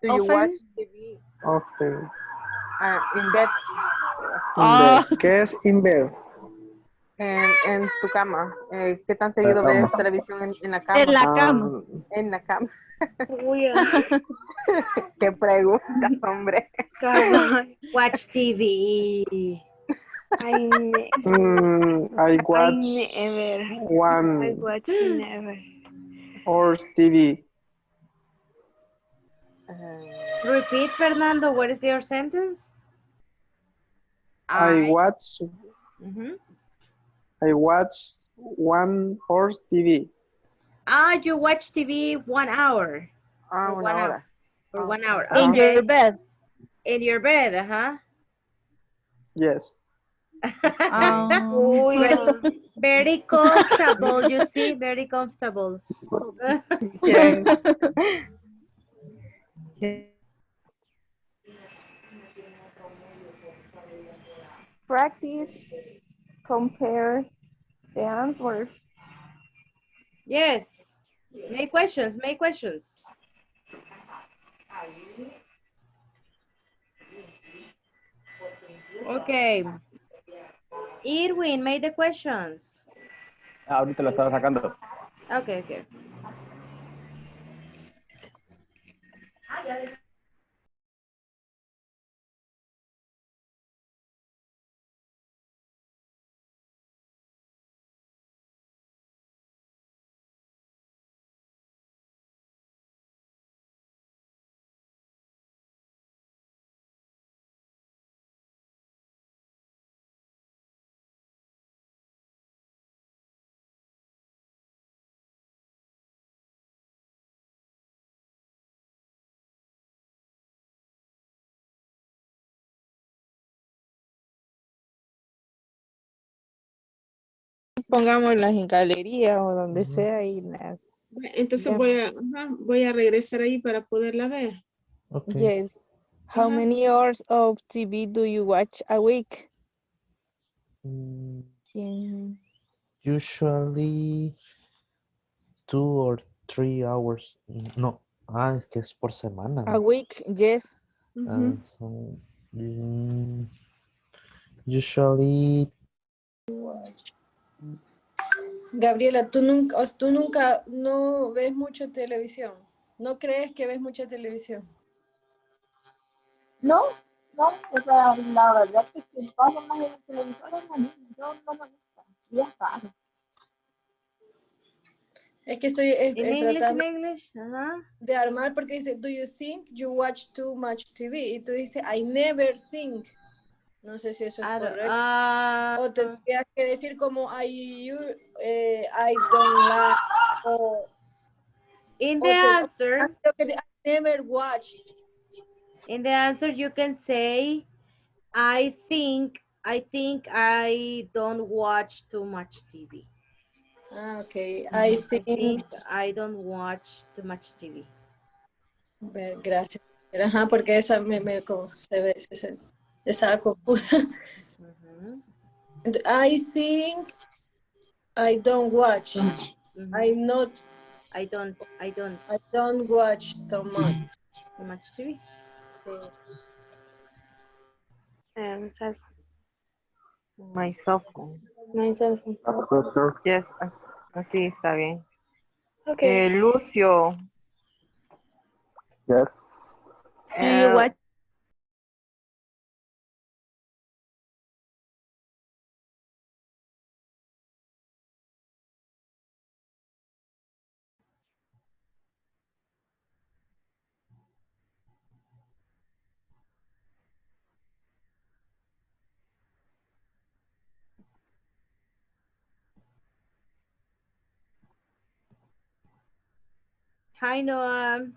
do you watch TV Often. in bed? In bed. ¿Qué es in bed? En tu cama. ¿Qué tan seguido ves televisión en la cama? En la cama. En la cama. Uy, Qué pregunta, hombre. Watch TV. I watch I one watch never. horse TV. Repeat, Fernando, what is your sentence? I watch Mm-hmm. I watch one horse TV. You watch TV 1 hour. Ah, For 1 hour. For 1 hour. In Okay. your bed. In your bed, uh-huh. Yes. very, very comfortable, you see, very comfortable. Yes. Practice, compare the answers. Yes. Make questions, make questions. Okay. Irwin, make the questions. Ahorita lo estaba sacando. Okay, okay. Pongámoslas en galería o donde sea y las... Entonces ya. voy a regresar ahí para poderla ver. Okay. Yes. How many hours of TV do you watch a week? Yeah. Usually 2 or 3 hours. No, es que es por semana. A week, yes. So, usually Gabriela, tú nunca no ves mucho televisión. ¿No crees que ves mucha televisión? No, no, o sea, la verdad que quien pasa más en el televisor es la niña, yo no me gusta, y es raro. Es que estoy In English, de armar porque dice, do you think you watch too much TV? Y tú dices, I never think. No sé si eso es correcto. O tendrías que decir como I don't like. O, in the answer, creo que I never watched. In the answer, you can say, I think I don't watch too much TV. Okay. I think I don't watch too much TV. Gracias. Ajá, porque esa como estaba confusa. I think I don't watch. I don't watch too much TV. My cell phone. Yes, así está bien. Okay. Lucio. Yes. Do you watch? Hi, Noah.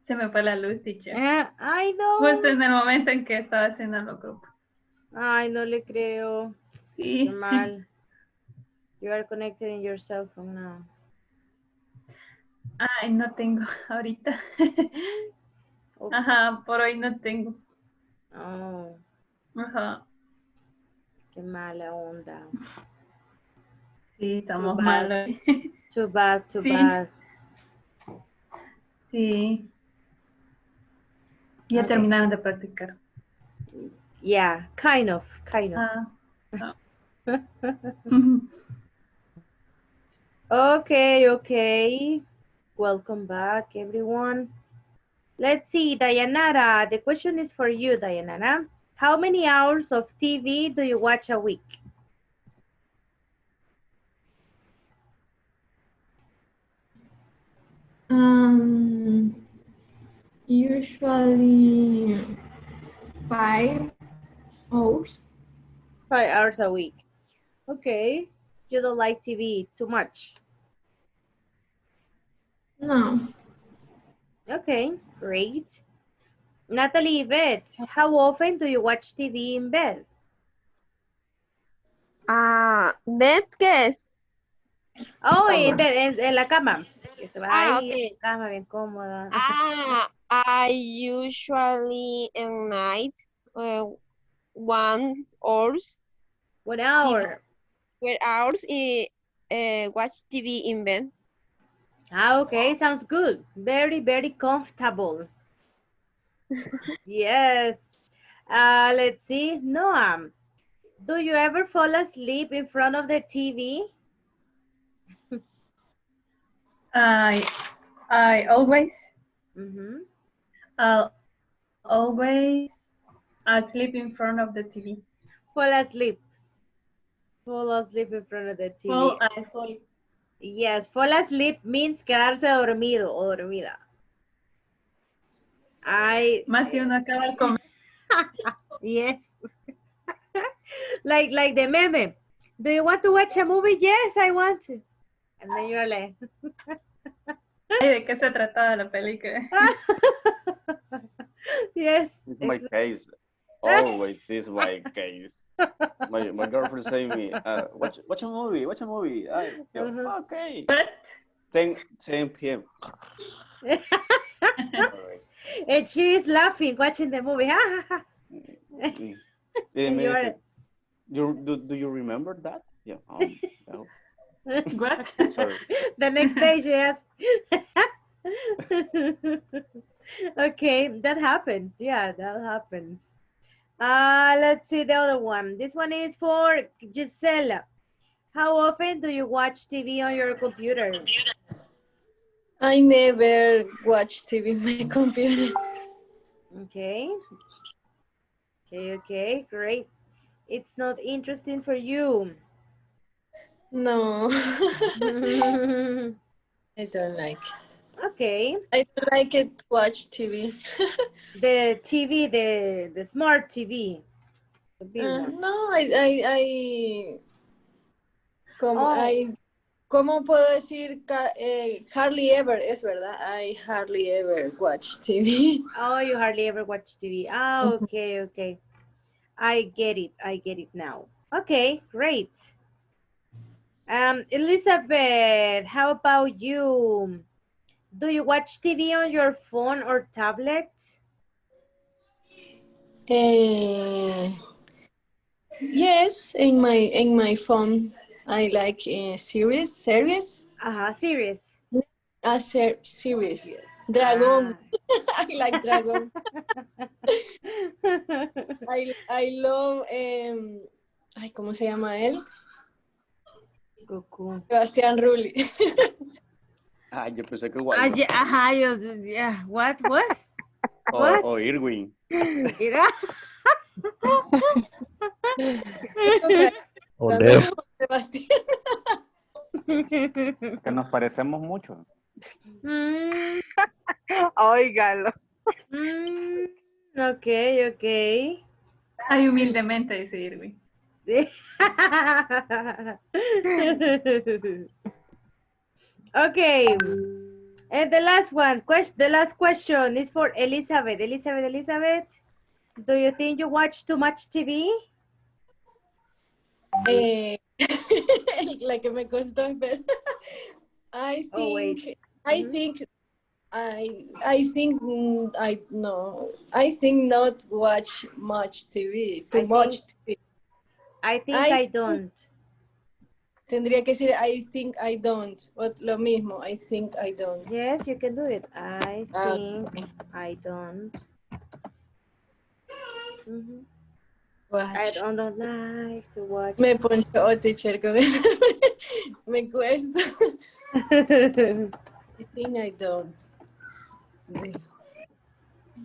Se me fue la luz, teacher. Ay, no. Justo en el momento en que estaba haciendo los grupos. Ay, no le creo. Sí. Qué mal. You are connected in your cell phone now. Ay, no tengo ahorita. Ajá, por hoy no tengo. Oh. Ajá. Qué mala onda. Sí, estamos mal hoy. Too bad, too Sí. bad. Sí. Ya terminaron de practicar. Yeah, kind of. Okay. Welcome back, everyone. Let's see, Dayanara. The question is for you, Dayanara. How many hours of TV do you watch a week? Usually 5 hours. 5 hours a week. Okay. You don't like TV too much? No. Okay, great. Natalie Yvette, how often do you watch TV in bed? Let's guess. Oh, en la cama. Que se va ahí, en Okay. la cama bien cómoda. I usually at night 1 hours. 1 hour. 1 hours watch TV in bed. Okay, sounds good. Very, very comfortable. Yes. Let's see. Noam, do you ever fall asleep in front of the TV? I always, Mm-hmm. always asleep in front of the TV. Fall asleep. Fall asleep in front of the TV. Fall asleep. Yes, fall asleep means quedarse dormido o dormida. Más si uno acaba de comer. Yes. like the meme. Do you want to watch a movie? Yes, I want to. And then you're like... Ay, ¿de qué se trataba la película? Yes. It's my case. Always, this is my case. My girlfriend say me, watch a movie. I go, okay. 10 p.m. And she is laughing, watching the movie. Do you remember that? Yeah. No. What? Sorry. The next day she asks. Okay, that happens. Yeah, that happens. Let's see the other one. This one is for Gisela. How often do you watch TV on your computer? I never watch TV on my computer. Okay. Okay, great. It's not interesting for you. No. I don't like. Okay. I don't like it to watch TV. The TV, the smart TV. The big one. No, ¿cómo puedo decir? Hardly ever, es verdad. I hardly ever watch TV. Oh, you hardly ever watch TV. Okay. I get it now. Okay, great. Elizabeth, how about you? Do you watch TV on your phone or tablet? Yes, in my phone. I like series. Series. Series. Dragon. I like Dragon. I love ay, ¿cómo se llama él? Goku. Sebastián Rulli. Yo pensé que igual. Yeah. What? O Irwin. Sebastián. Que nos parecemos mucho. Óigalo. Okay. Ay, humildemente, dice Irwin. Okay. And the last one, the last question is for Elizabeth. Elizabeth, do you think you watch too much TV? La que me costó ver. I think not watch much TV. Much TV. I think I don't. Tendría que decir I think I don't. Lo mismo, I think I don't. Yes, you can do it. I think I don't. Watch. I don't like to watch. Me poncho teacher con eso. Me cuesta. I think I don't.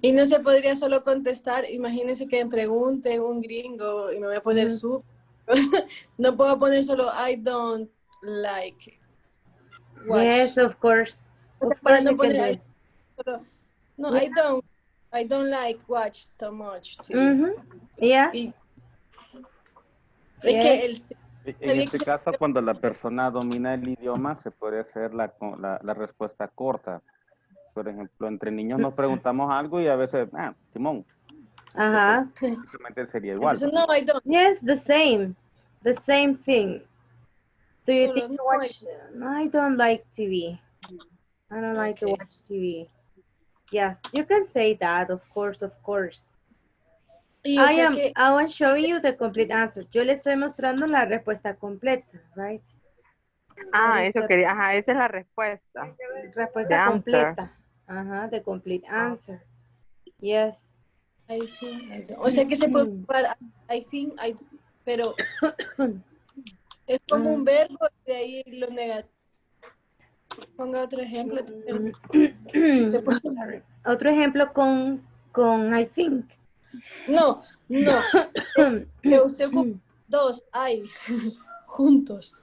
Y no se podría solo contestar. Imagínense que me pregunte un gringo y me voy a poner su. No puedo poner solo I don't like watch. Yes, of course. Para no poner solo, no, I don't like watch too much TV. Yeah. Es que en este caso, cuando la persona domina el idioma, se puede hacer la respuesta corta. por ejemplo, entre niños nos preguntamos algo y a veces, Simón. Ajá. Simplemente sería igual. Entonces, no, I don't. Yes, the same thing. Do you Solo think you no, watch? No, I don't like TV. I don't like to watch TV. Yes, you can say that, of course, of course. Y o sea que, I am showing you the complete answer. Yo le estoy mostrando la respuesta completa, right? Eso quería. Ajá, esa es la respuesta. Respuesta The answer. completa. Ajá, the complete answer. Yes. I think, I don't. O sea que se puede ocupar I think, I do, pero es como un verbo y de ahí lo negativo. Ponga otro ejemplo. Otro ejemplo con I think. No. Que usted ocupa dos, I, juntos.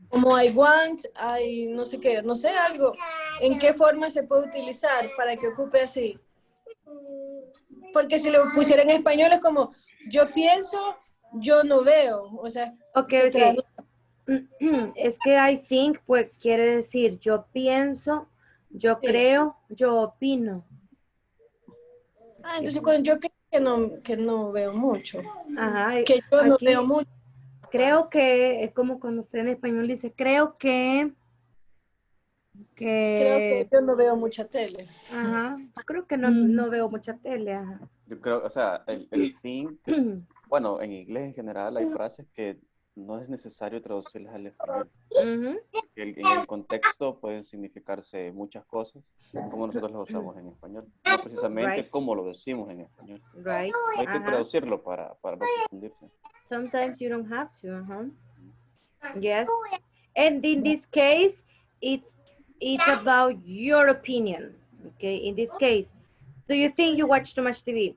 Como I want, I no sé qué, no sé algo. ¿En qué forma se puede utilizar para que ocupe así? Porque si lo pusiera en español es como yo pienso, yo no veo. O sea, Okay. Es que I think pues quiere decir yo pienso, yo creo, yo opino. Entonces cuando yo creo que no veo mucho. Ajá. Que yo no veo mucho. Creo que es como cuando usted en español dice creo que yo no veo mucha tele. Ajá. Creo que no veo mucha tele. Ajá. Yo creo, o sea, el think, bueno, en inglés en general hay frases que no es necesario traducirlas al español. En el contexto pueden significarse muchas cosas, como nosotros las usamos en español. No precisamente como lo decimos en español. Right. Hay que traducirlo para no confundirse. Sometimes you don't have to. Yes. And in this case, it's about your opinion. Okay. In this case, do you think you watch too much TV?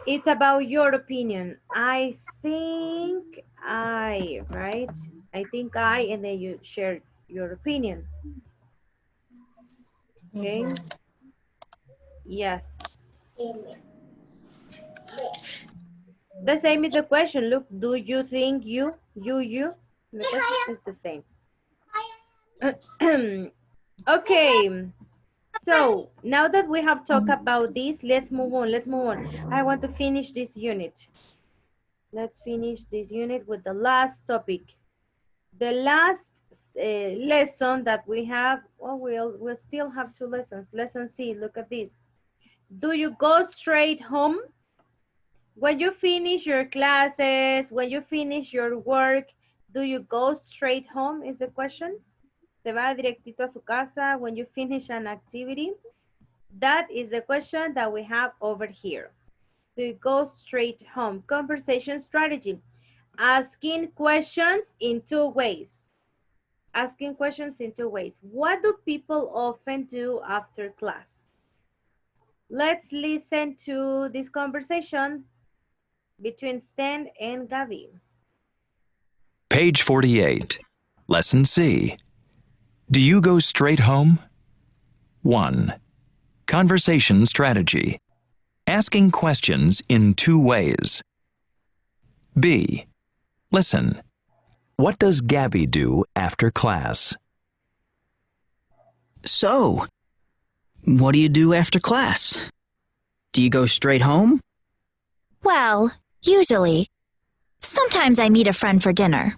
It's about your opinion. I think right? I think and then you share your opinion. Okay. Yes. The same is the question. Look, do you think you? The question is the same. Okay. So now that we have talked about this, let's move on. I want to finish this unit. Let's finish this unit with the last topic. The last lesson that we have, we'll still have 2 lessons. Lesson C, look at this. Do you go straight home? When you finish your classes, when you finish your work, do you go straight home is the question. ¿Se va directito a su casa when you finish an activity? That is the question that we have over here. Do you go straight home? Conversation strategy. Asking questions in 2 ways. Asking questions in 2 ways. What do people often do after class? Let's listen to this conversation between Stan and Gabi. Page 48, Lesson C. Do you go straight home? 1. Conversation strategy. Asking questions in 2 ways. B. Listen. What does Gabby do after class? So, what do you do after class? Do you go straight home? Well, usually. Sometimes I meet a friend for dinner.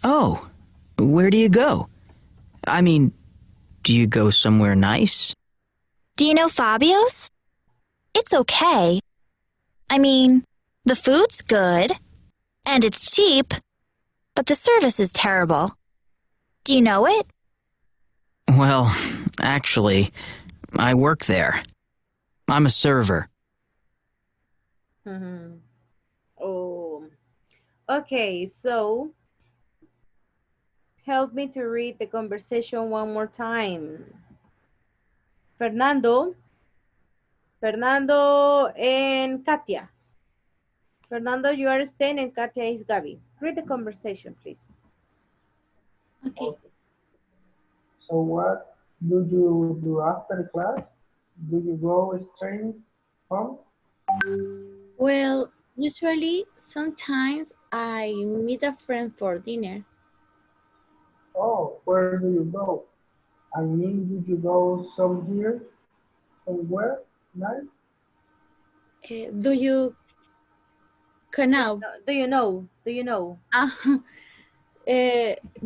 Oh, where do you go? I mean, do you go somewhere nice? Do you know Fabio's? It's okay. I mean, the food's good, and it's cheap, but the service is terrible. Do you know it? Well, actually, I work there. I'm a server. Oh, okay, so help me to read the conversation one more time. Fernando and Katia. Fernando, you are Stan and Katia is Gabi. Read the conversation, please. Okay. So what do you do after class? Do you go straight home? Well, usually, sometimes I meet a friend for dinner. Oh, where do you go? I mean, did you go somewhere nice? Do you know? Do you know? Do you know?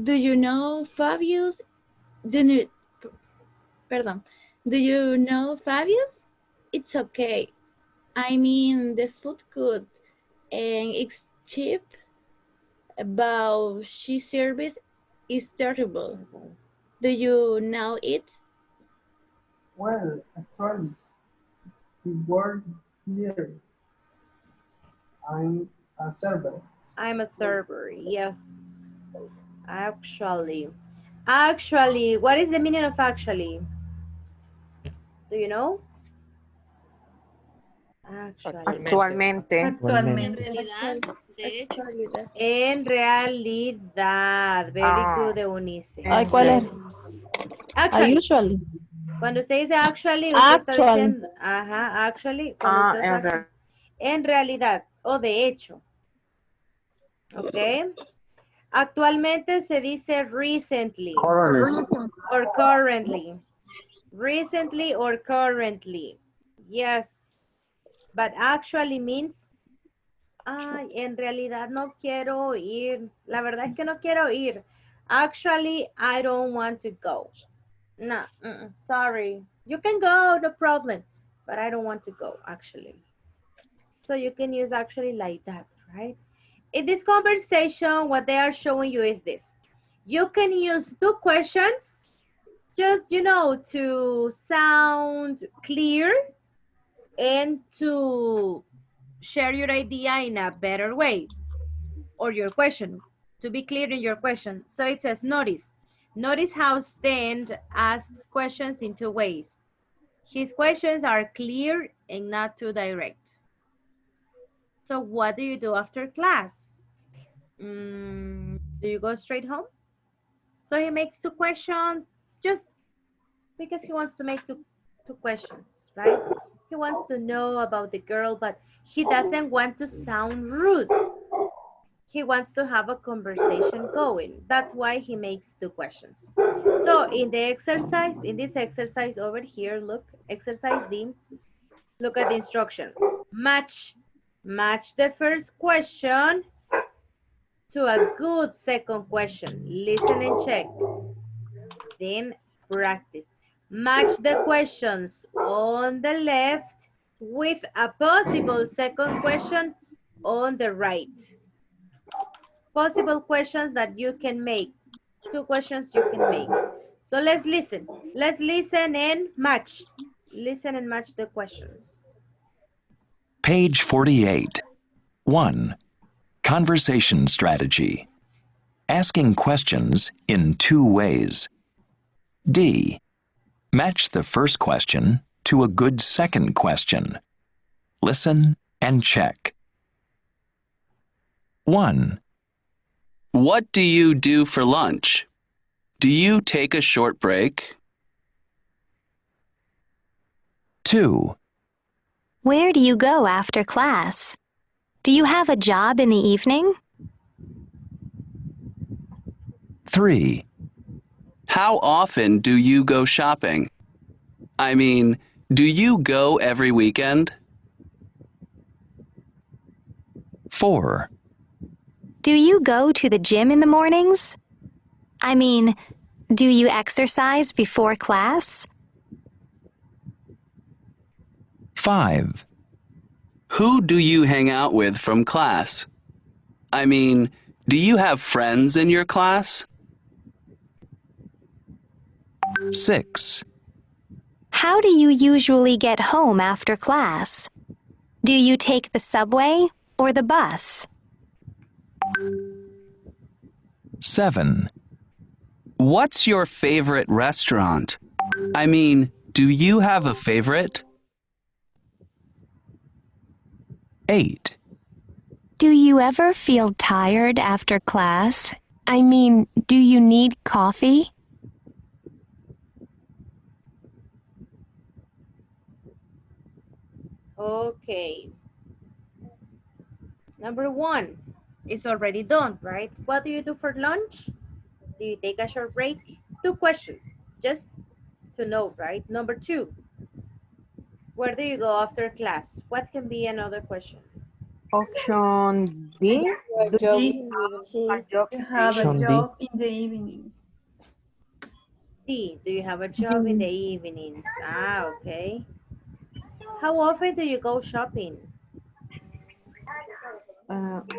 Do you know Fabius? Pardon. Do you know Fabius? It's okay. I mean, the food good and it's cheap, but she service is terrible. Do you know it? Well, actually, the word here, I'm a server. I'm a server, yes. Actually. Actually, what is the meaning of actually? Do you know? Actualmente. Actualmente. En realidad, de hecho. En realidad. Very good, Eunice. Ay, ¿cuál es? Actually. Usually. Cuando usted dice actually, usted está Actual. diciendo, ajá, actually, cuando usted usa en realidad o de hecho. ¿Ok? Actualmente se dice recently. Or currently. Recently or currently. Yes. But actually means, ay, en realidad no quiero ir. La verdad es que no quiero ir. Actually, I don't want to go. No, sorry. You can go, no problem. But I don't want to go, actually. So you can use actually like that, right? In this conversation, what they are showing you is this. You can use two questions just, to sound clear and to share your idea in a better way, or your question, to be clear in your question. So it says, notice. Notice how Stan asks questions in two ways. His questions are clear and not too direct. So what do you do after class? Do you go straight home? So he makes two questions just because he wants to make two questions, right? He wants to know about the girl, but he doesn't want to sound rude. He wants to have a conversation going. That's why he makes two questions. So in this exercise over here, look, exercise D, look at the instruction. Match the first question to a good second question. Listen and check. Then practice. Match the questions on the left with a possible second question on the right. Possible questions that you can make. Two questions you can make. So let's listen. Let's listen and match. Listen and match the questions. Page 48. 1. Conversation strategy. Asking questions in two ways. D. Match the first question to a good second question. Listen and check. 1. What do you do for lunch? Do you take a short break? 2. Where do you go after class? Do you have a job in the evening? 3. How often do you go shopping? I mean, do you go every weekend? 4. Do you go to the gym in the mornings? I mean, do you exercise before class? 5. Who do you hang out with from class? I mean, do you have friends in your class? 6. How do you usually get home after class? Do you take the subway or the bus? 7. What's your favorite restaurant? I mean, do you have a favorite? 8. Do you ever feel tired after class? I mean, do you need coffee? Okay. Number 1 is already done, right? What do you do for lunch? Do you take a short break? 2 questions, just to know, right? Number 2, where do you go after class? What can be another question? Option D. Do Job. you have a job? You have a Option D. job in the evenings. D, do you have a job in the evenings? Ah, okay. How often do you go shopping?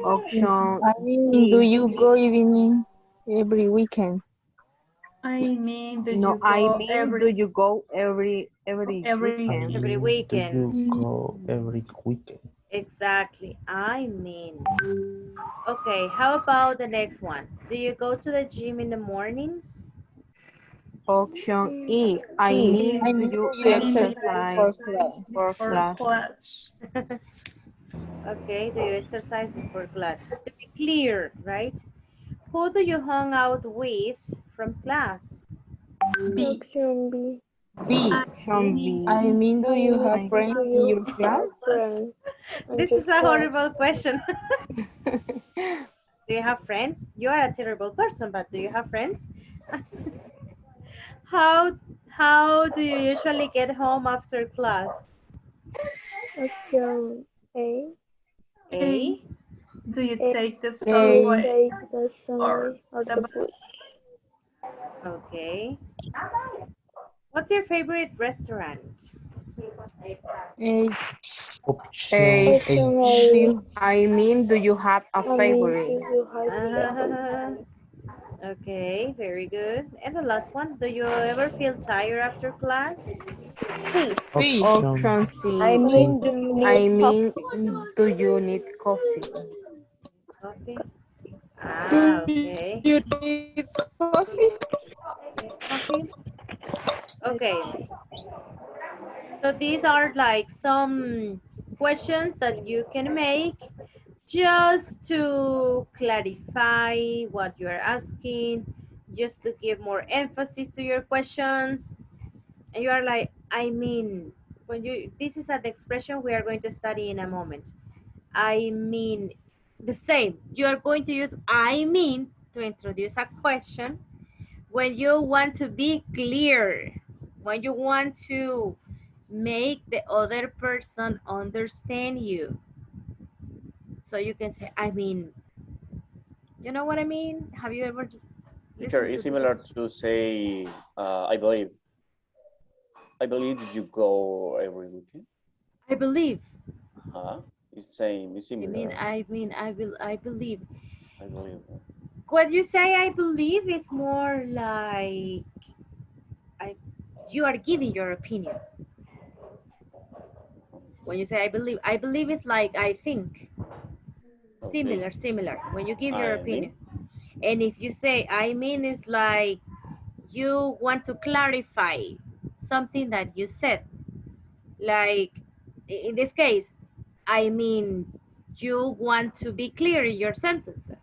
Option I mean, D. do you go evening every weekend? I mean, do No, you I go mean, do you go every every weekend? Every Do weekend. you go every weekend? Exactly. I mean. Okay, how about the next one? Do you go to the gym in the mornings? Option E. I mean, I do mean, you do you exercise exercise for class? for for class? class. Okay, do you exercise before class? To be clear, right? Who do you hang out with from class? B. Option B. B. Option B. I mean, do you have I, friends Do in you your class? have friends in This your is a class? horrible question. Do you have friends? You are a terrible person, but do you have friends? how how do you usually get home after class? Option A. A. Do you A. take the Do you subway take the or subway or the the bus? bus? Okay. What's your favorite restaurant? A. Option Option H. A. I mean, do you have a I mean, do favorite? you have favorite? Okay, very good. And the last one, do you ever feel tired after class? C. B. Option I C. mean, do you I need mean, coffee? do you need coffee? Coffee? Do Ah, okay. you need coffee? Coffee? Okay. So these are like some questions that you can make just to clarify what you're asking, just to give more emphasis to your questions. And you are like, I mean, when you, this is an expression we are going to study in a moment. I mean, the same. You are going to use I mean to introduce a question when you want to be clear, when you want to make the other person understand you. So you can say, I mean, you know what I mean? Have you ever Teacher, listened it's to this? similar to say, I believe. I believe you go every weekend. I believe. Uh-huh. It's same, it's similar. I believe. I believe. What you say, I believe, is more like you are giving your opinion. When you say I believe is like I think. Okay. Similar. When you give your I mean, opinion. And if you say I mean, it's like you want to clarify something that you said. Like in this case, I mean, you want to be clear in your sentences,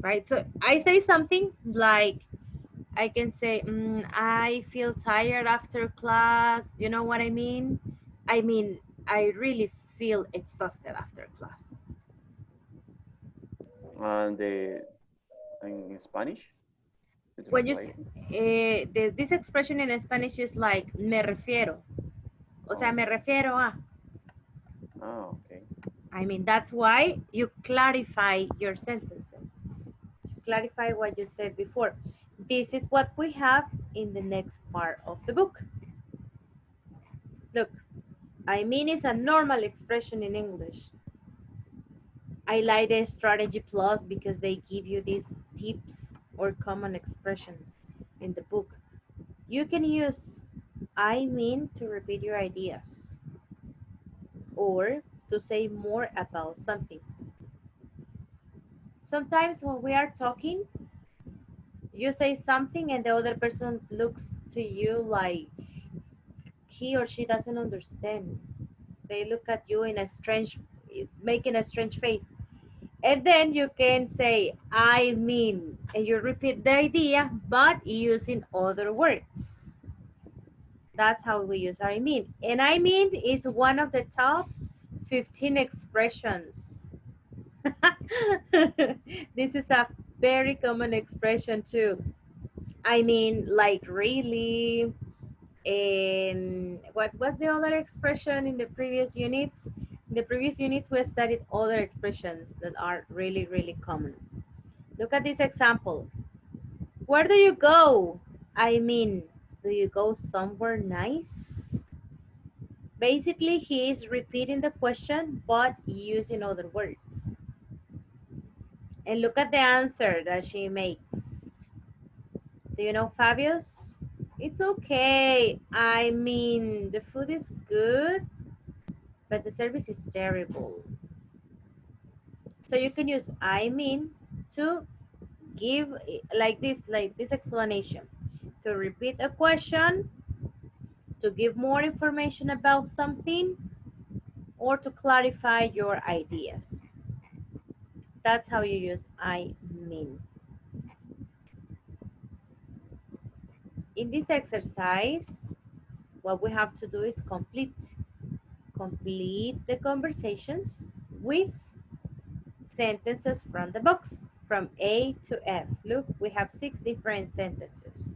right? So I say something like, I can say, I feel tired after class. You know what I mean? I mean, I really feel exhausted after class. and in Spanish, the When you, translation. this expression in Spanish is like, me refiero. O sea, me refiero a. Oh, okay. I mean, that's why you clarify your sentences. Clarify what you said before. This is what we have in the next part of the book. Look, I mean is a normal expression in English. I like the Strategy Plus because they give you these tips or common expressions in the book. You can use I mean to repeat your ideas or to say more about something. Sometimes when we are talking, you say something and the other person looks to you like he or she doesn't understand. They look at you in a strange, making a strange face. And then you can say, I mean, and you repeat the idea, but using other words. That's how we use I mean. And I mean is one of the top 15 expressions. This is a Very common expression too. I mean, like really. And what was the other expression in the previous units? In the previous units, we studied other expressions that are really, really common. Look at this example. Where do you go? I mean, do you go somewhere nice? Basically, he is repeating the question, but using other words. And look at the answer that she makes. Do you know Fabius? It's okay. I mean, the food is good, but the service is terrible. So you can use I mean to give like this explanation, to repeat a question, to give more information about something, or to clarify your ideas. That's how you use I mean. In this exercise, what we have to do is complete the conversations with sentences from the box, from A to F. Look, we have 6 different sentences.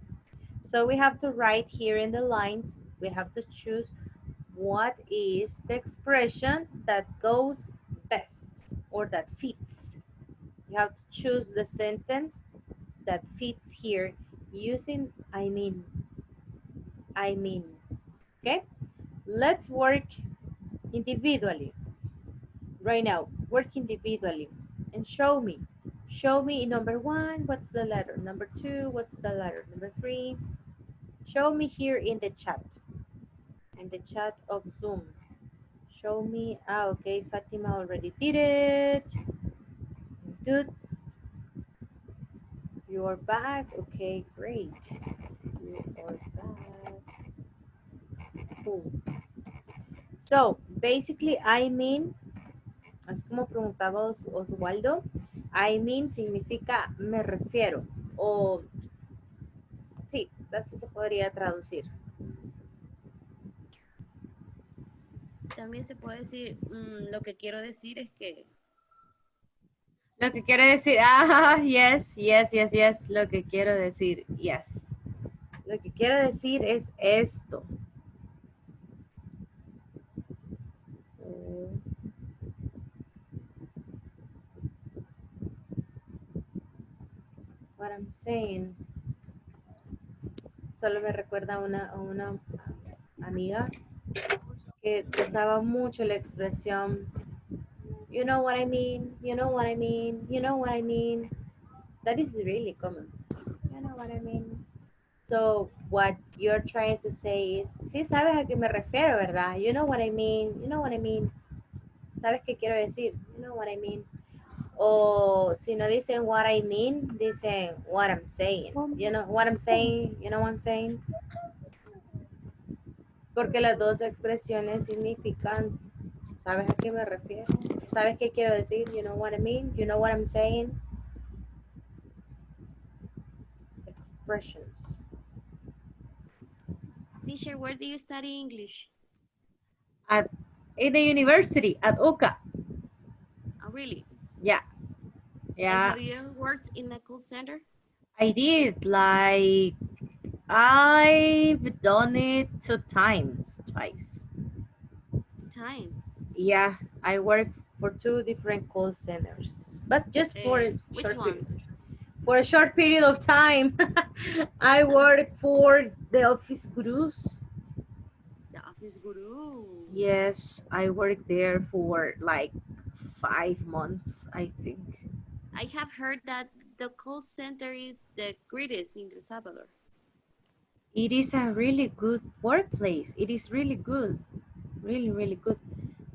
So we have to write here in the lines, we have to choose what is the expression that goes best or that fits. You have to choose the sentence that fits here using I mean. Okay? Let's work individually. Right now, work individually and show me. Show me in number 1, what's the letter? Number 2, what's the letter? Number 3. Show me here in the chat of Zoom. Show me. Okay, Fatima already did it. Good. You are back. Okay, great. You are back. Cool. So, basically, I mean, así como preguntaba Oswaldo, I mean significa me refiero. O, sí, así se podría traducir. También se puede decir, lo que quiero decir es que. Lo que quiero decir, yes. Lo que quiero decir, yes. Lo que quiero decir es esto. What I'm saying. Solo me recuerda a una amiga que usaba mucho la expresión you know what I mean, you know what I mean, you know what I mean. That is really common. You know what I mean. So what you're trying to say is, sí sabes a qué me refiero, ¿verdad? You know what I mean, you know what I mean. ¿Sabes qué quiero decir? You know what I mean. O si no dicen what I mean, dicen what I'm saying. You know what I'm saying, you know what I'm saying. Porque las dos expresiones significan, ¿sabes a qué me refiero? ¿Sabes qué quiero decir? You know what I mean, you know what I'm saying. Expressions. Teacher, where do you study English? In the university at UCA. Oh, really? Yeah. And have you ever worked in a call center? I did. Like, I've done it twice. 2 times? Yeah, I worked for 2 different call centers, but just for short periods. For a short period of time. I worked for the Office Gurus. The Office Guru. Yes, I worked there for like 5 months, I think. I have heard that the call center is the greatest in El Salvador. It is a really good workplace. It is really good. Really, really good.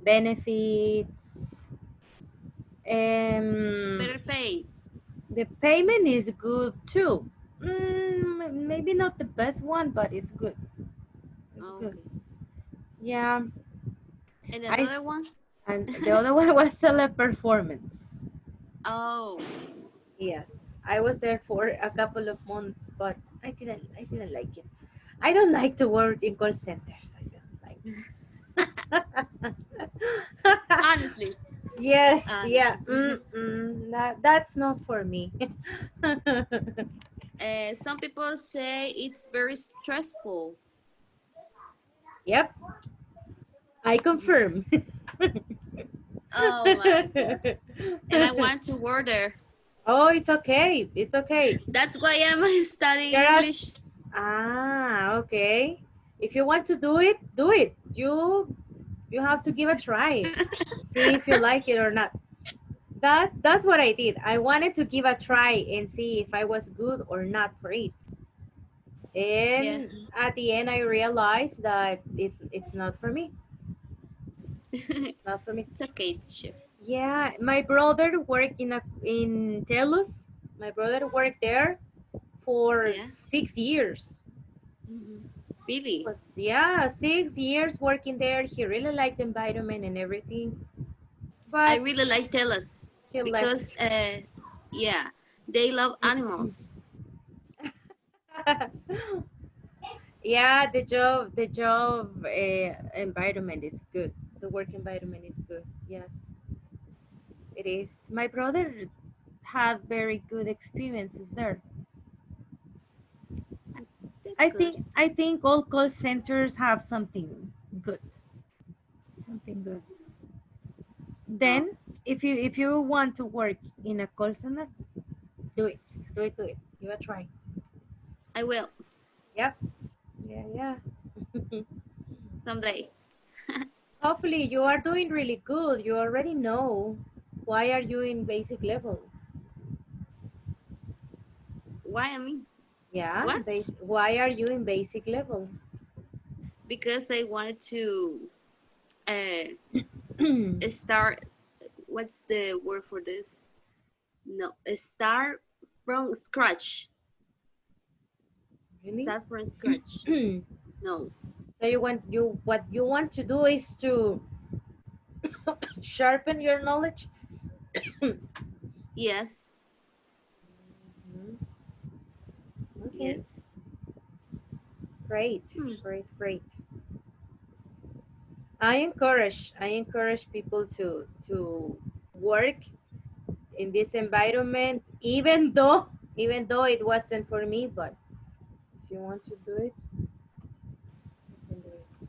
Benefits. Better pay. The payment is good too. Maybe not the best one, but it's good. It's good. Yeah. And the other one? And the other one was teleperformance. Oh. Yes. I was there for a couple of months, but I didn't like it. I don't like to work in call centers. I don't like it. Honestly. Yes, Uh, yeah. That's not for me. some people say it's very stressful. Yep, I confirm. Oh my god. And I want to work there. Oh, it's okay. It's okay. That's why I'm studying You're English. Okay. If you want to do it, do it. You have to give a try. See if you like it or not. That's what I did. I wanted to give a try and see if I was good or not for it. And at the end I realized that it's not for me. Not for me. It's okay to shift. Yeah, my brother worked in Telus. My brother worked there for 6 years. Really? Yeah, 6 years working there. He really liked the environment and everything. But I really like Telus he because left. yeah, they love animals. Yeah, the job environment is good. The work environment is good. Yes, it is. My brother had very good experiences there. I think all call centers have something good. Something good. Then if you want to work in a call center, do it. Do it. Do it. Give it a try. I will. Yep. Yeah. Someday. Hopefully you are doing really good. You already know. Why are you in basic level? Why I mean? Yeah. What? Why are you in basic level? Because I wanted to start. What's the word for this? No, start from scratch. Really? Start from scratch. No. So what you want to do is to sharpen your knowledge. Yes. Okay. Yes. Great. Great. I encourage people to work in this environment, even though it wasn't for me, but if you want to do it, you can do it.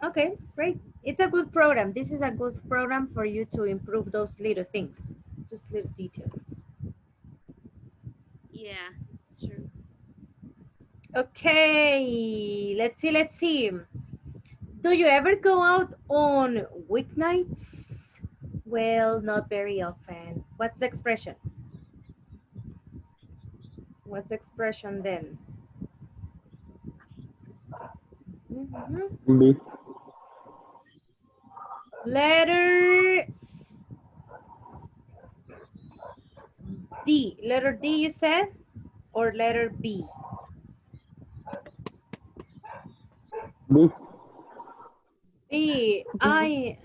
Okay, great. It's a good program. This is a good program for you to improve those little things, just little details. Yeah, it's true. Okay, let's see. Do you ever go out on weeknights? Well, not very often. What's the expression? What's the expression then? B. Letter D. Letter D you said? Or letter B? B. B.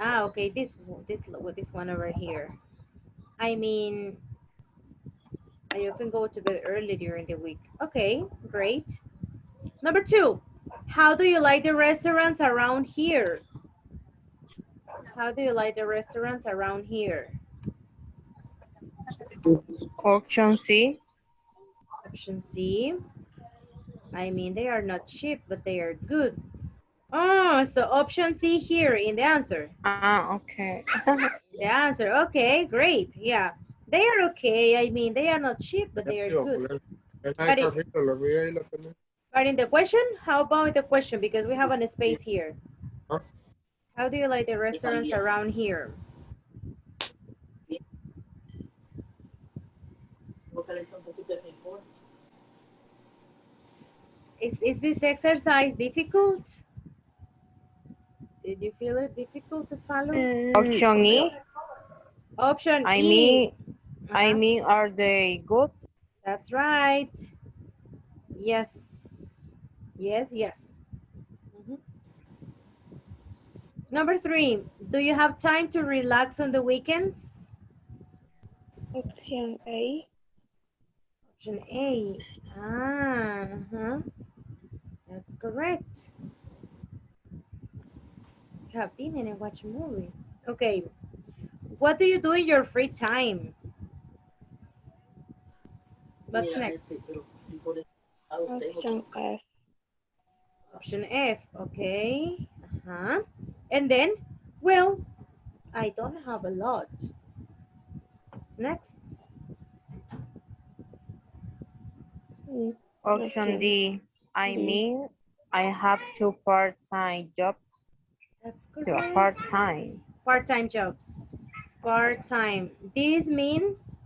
Okay, this one over here. I mean, I often go to bed early during the week. Okay, great. Number 2, how do you like the restaurants around here? How do you like the restaurants around here? Option C. Option C. I mean, they are not cheap, but they are good. Oh, so option C here in the answer. Okay. The answer, okay, great, yeah. They are okay, I mean, they are not cheap, but they are good. But in the question, how about the question? Because we have a space here. How do you like the restaurants around here? Is this exercise difficult? Did you feel it difficult to follow? Option E. Option E. I mean, are they good? That's right. Yes. Yes. Number 3, do you have time to relax on the weekends? Option A. Option A. That's correct. You have dinner and watch a movie. Okay. What do you do in your free time? What's next? Option F. Option F. Okay. And then, well, I don't have a lot. Next. Option D. I mean, I have two part-time jobs. That's So correct. part-time. Part-time jobs. Part-time. This means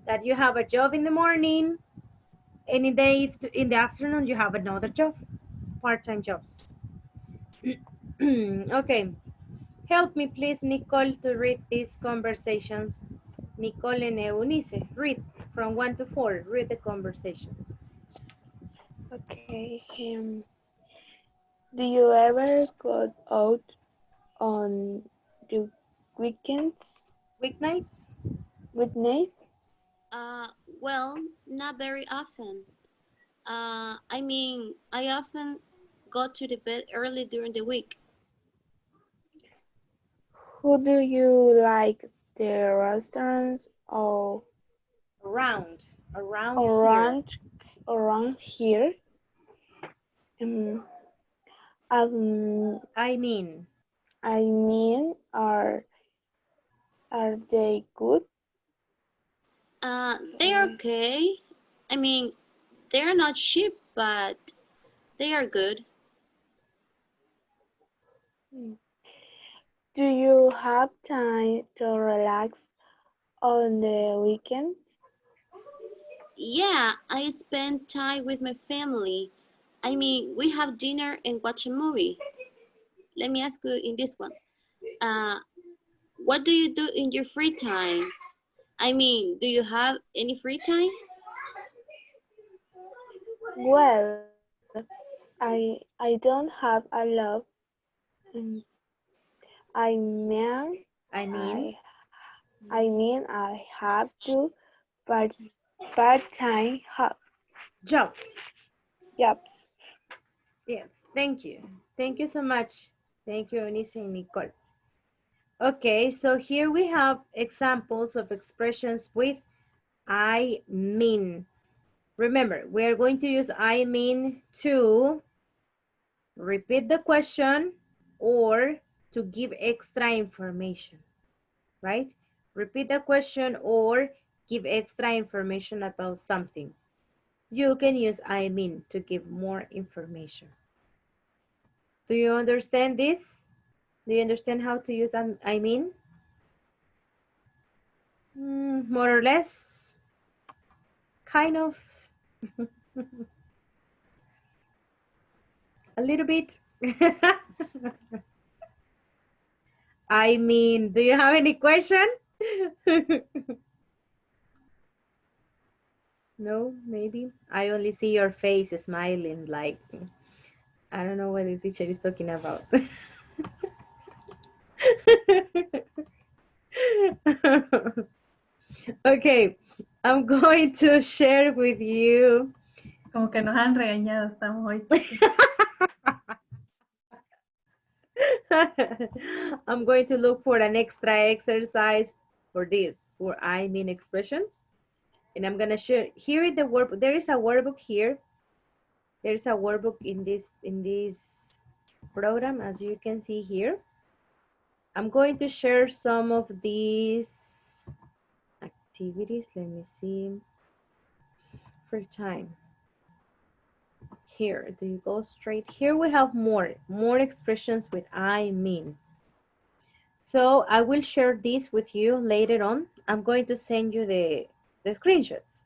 that you have a job in the morning and in the afternoon you have another job. Part-time jobs. Okay. Help me please, Nicole, to read these conversations. Nicole and Eunice, read from 1 to 4. Read the conversations. Okay. Do you ever go out on the weekends? Weeknights? Weeknights? Well, not very often. I mean, I often go to the bed early during the week. Who do you like, the restaurants or Around around here? Um, I mean, are they good? They're okay. I mean, they're not cheap, but they are good. Do you have time to relax on the weekends? Yeah, I spend time with my family. I mean, we have dinner and watch a movie. Let me ask you in this one. Uh, what do you do in your free time? I mean, do you have any free time? Well, I don't have a lot. Um, I mean, I mean, I have two part part-time jobs. jobs. Yeah, thank you. Thank you so much. Thank you, Eunice and Nicole. Okay, so here we have examples of expressions with I mean. Remember, we are going to use I mean to repeat the question or to give extra information, right? Repeat the question or give extra information about something. You can use I mean to give more information. Do you understand this? Do you understand how to use I mean? More or less? Kind of? A little bit? I mean, do you have any question? No, maybe. I only see your face smiling like, I don't know what the teacher is talking about. Okay, I'm going to share with you. Como que nos han regañado, estamos hoy. I'm going to look for an extra exercise for this, for I mean expressions. And I'm gonna share, here is the workbook. There is a workbook here. There's a workbook in this program, as you can see here. I'm going to share some of these activities. Let me see. For time. Here, do you go straight? Here we have more expressions with I mean. So I will share this with you later on. I'm going to send you the screenshots.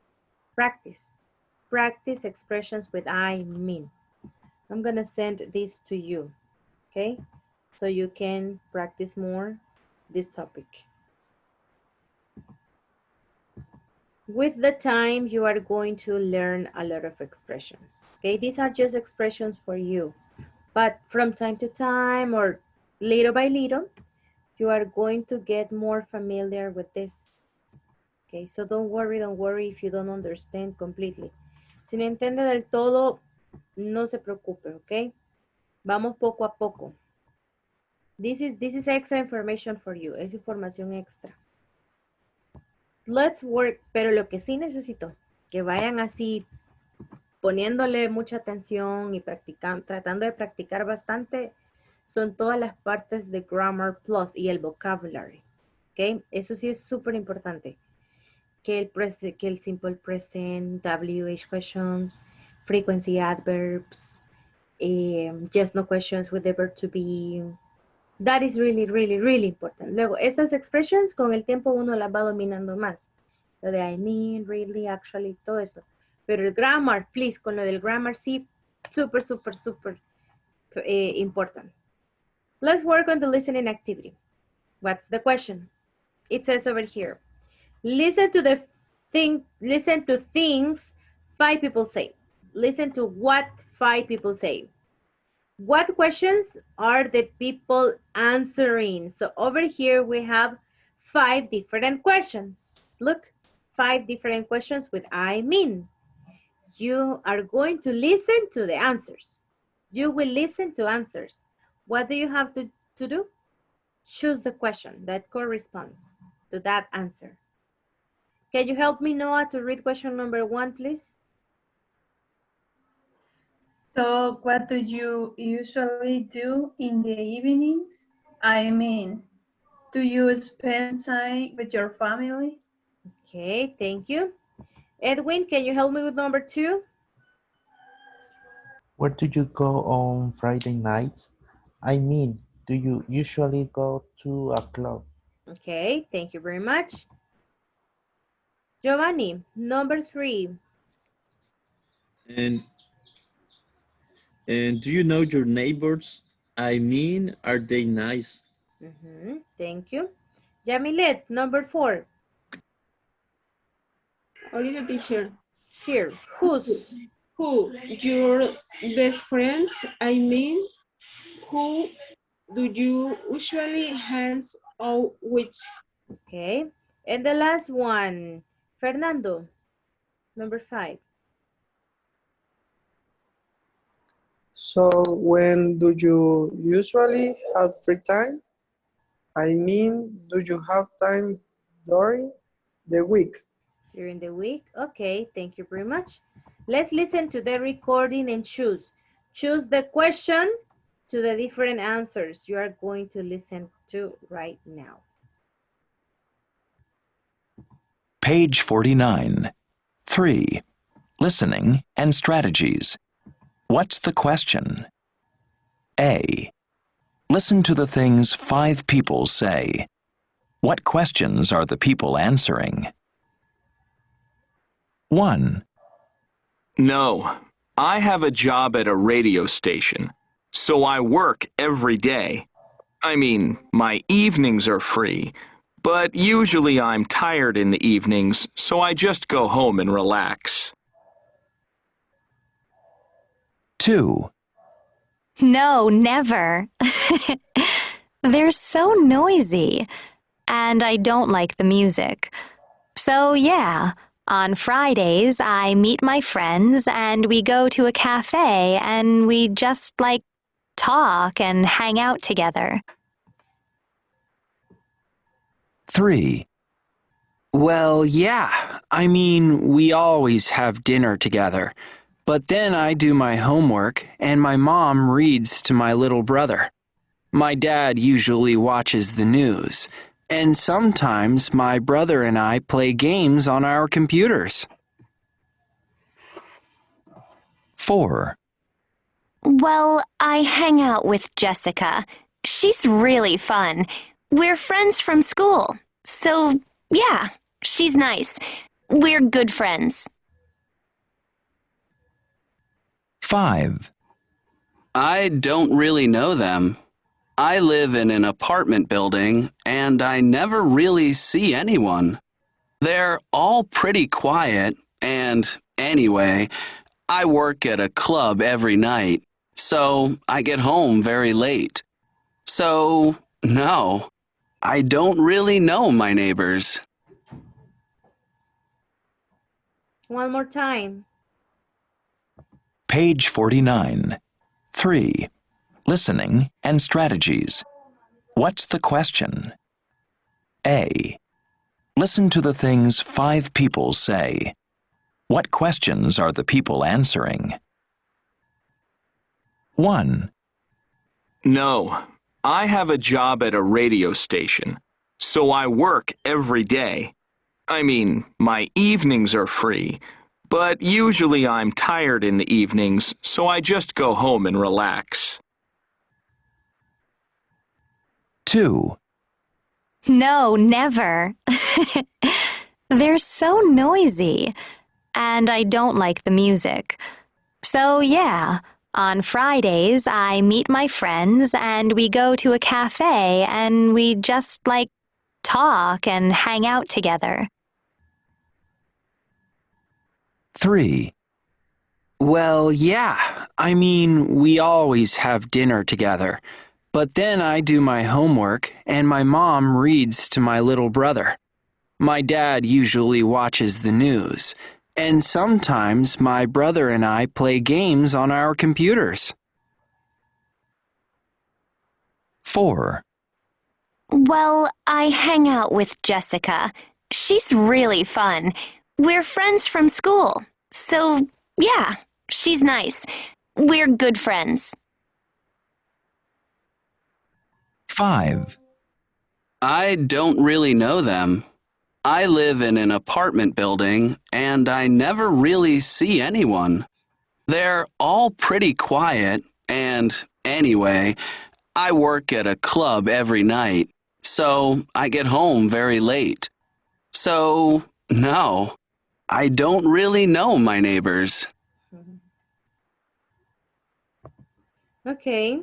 Practice expressions with I mean. I'm gonna send this to you, okay? So you can practice more this topic. With the time, you are going to learn a lot of expressions, okay? These are just expressions for you. But from time to time or little by little, you are going to get more familiar with this. Okay, so don't worry if you don't understand completely. Si no entiende del todo, no se preocupe, ok? Vamos poco a poco. This is extra information for you. Es información extra. Let's work. Pero lo que sí necesito, que vayan así poniéndole mucha atención y tratando de practicar bastante, son todas las partes de Grammar Plus y el vocabulary. ¿Ok? Eso sí es súper importante. Que el simple present, WH questions, frequency adverbs, yes, no questions with the verb to be. That is really, really, really important. Luego, estas expressions con el tiempo uno las va dominando más. Lo de I mean, really, actually, todo esto. Pero el grammar, please, con lo del grammar sí, súper, súper, súper important. Let's work on the listening activity. What's the question? It says over here. Listen to things 5 people say. Listen to what 5 people say. What questions are the people answering? So over here we have 5 different questions. Look, 5 different questions with I mean. You are going to listen to the answers. You will listen to answers. What do you have to do? Choose the question that corresponds to that answer. Can you help me, Noah, to read question number 1, please? So what do you usually do in the evenings? I mean, do you spend time with your family? Okay, thank you. Edwin, can you help me with number 2? Where do you go on Friday nights? I mean, do you usually go to a club? Okay, thank you very much. Giovanni, number 3. And do you know your neighbors? I mean, are they nice? Thank you. Jamilet, number 4. Ahorita, teacher. Here, whose? Who? Your best friends? I mean, who do you usually hangs out with? Okay, and the last one, Fernando, number 5. So when do you usually have free time? I mean, do you have time during the week? During the week? Okay, thank you very much. Let's listen to the recording and choose. Choose the question to the different answers you are going to listen to right now. Page 49. 3. Listening and strategies. What's the question? A. Listen to the things 5 people say. What questions are the people answering? 1. No, I have a job at a radio station, so I work every day. I mean, my evenings are free, but usually I'm tired in the evenings, so I just go home and relax. 2. No, never. They're so noisy, and I don't like the music. So yeah, on Fridays I meet my friends and we go to a cafe and we just talk and hang out together. 3. Well, yeah. I mean, we always have dinner together. But then I do my homework, and my mom reads to my little brother. My dad usually watches the news, and sometimes my brother and I play games on our computers. 4. Well, I hang out with Jessica. She's really fun. We're friends from school. So, yeah, she's nice. We're good friends. 5. I don't really know them. I live in an apartment building, and I never really see anyone. They're all pretty quiet, and anyway, I work at a club every night, so I get home very late. So, no, I don't really know my neighbors. One more time. Page 49. 3. Listening and strategies. What's the question? A. Listen to the things 5 people say. What questions are the people answering? 1, No, I have a job at a radio station, so I work every day. I mean, my evenings are free, but usually I'm tired in the evenings, so I just go home and relax. 2, No, never. They're so noisy, and I don't like the music. So, yeah, on Fridays, I meet my friends and we go to a cafe and we just talk and hang out together. 3, Well, yeah. I mean, we always have dinner together. But then I do my homework and my mom reads to my little brother. My dad usually watches the news. And sometimes my brother and I play games on our computers. 4, Well, I hang out with Jessica. She's really fun. We're friends from school. So, yeah, she's nice. We're good friends. 5, I don't really know them. I live in an apartment building and I never really see anyone. They're all pretty quiet and, anyway, I work at a club every night, so I get home very late. So, no, I don't really know my neighbors. Okay.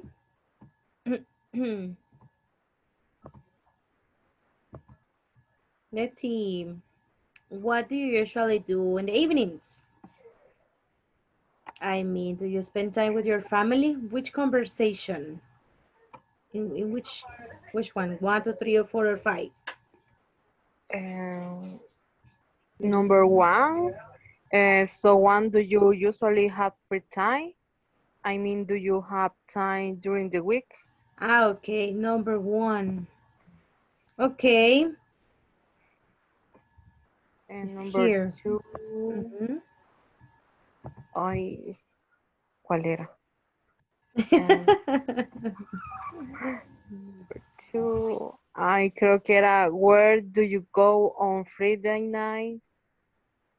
Let's see. What do you usually do in the evenings? I mean, do you spend time with your family? Which conversation? In which one? 1, 2, 3, or 4, or 5? Number one. So one, do you usually have free time? I mean, do you have time during the week? Okay. Number 1. Okay. And It's number here. 2. Ay, ¿cuál era? Number 2. Ay, creo que era, where do you go on Friday nights?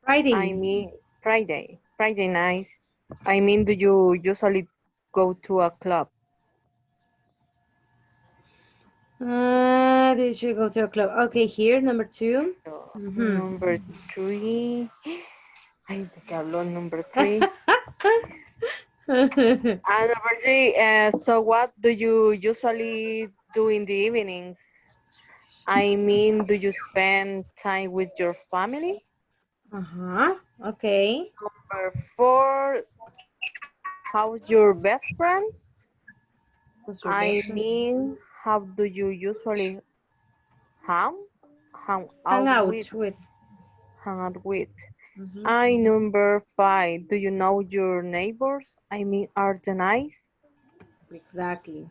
Friday. I mean, Friday nights. I mean, do you usually go to a club? Did you go to a club? Okay, here, number 2. Number 3. Ay, ¿de qué habló number 3? Number 3, so what do you usually do in the evenings? I mean, do you spend time with your family? Okay. Number 4, how's your best friends? I mean, how do you usually hang out with? Hang out with. I number 5, do you know your neighbors? I mean, are they nice? Exactly.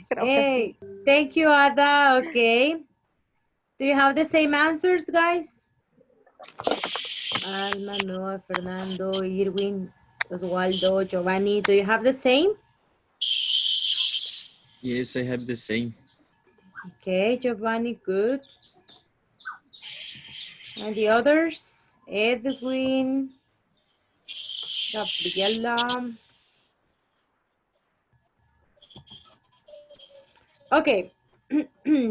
Creo que Hey, sí. thank you, Ada. Okay. Do you have the same answers, guys? Alma, Noah, Fernando, Irwin, Oswaldo, Giovanni. Do you have the same? Yes, I have the same. Okay, Giovanni, good. And the others? Edwin, Gabriela. Okay.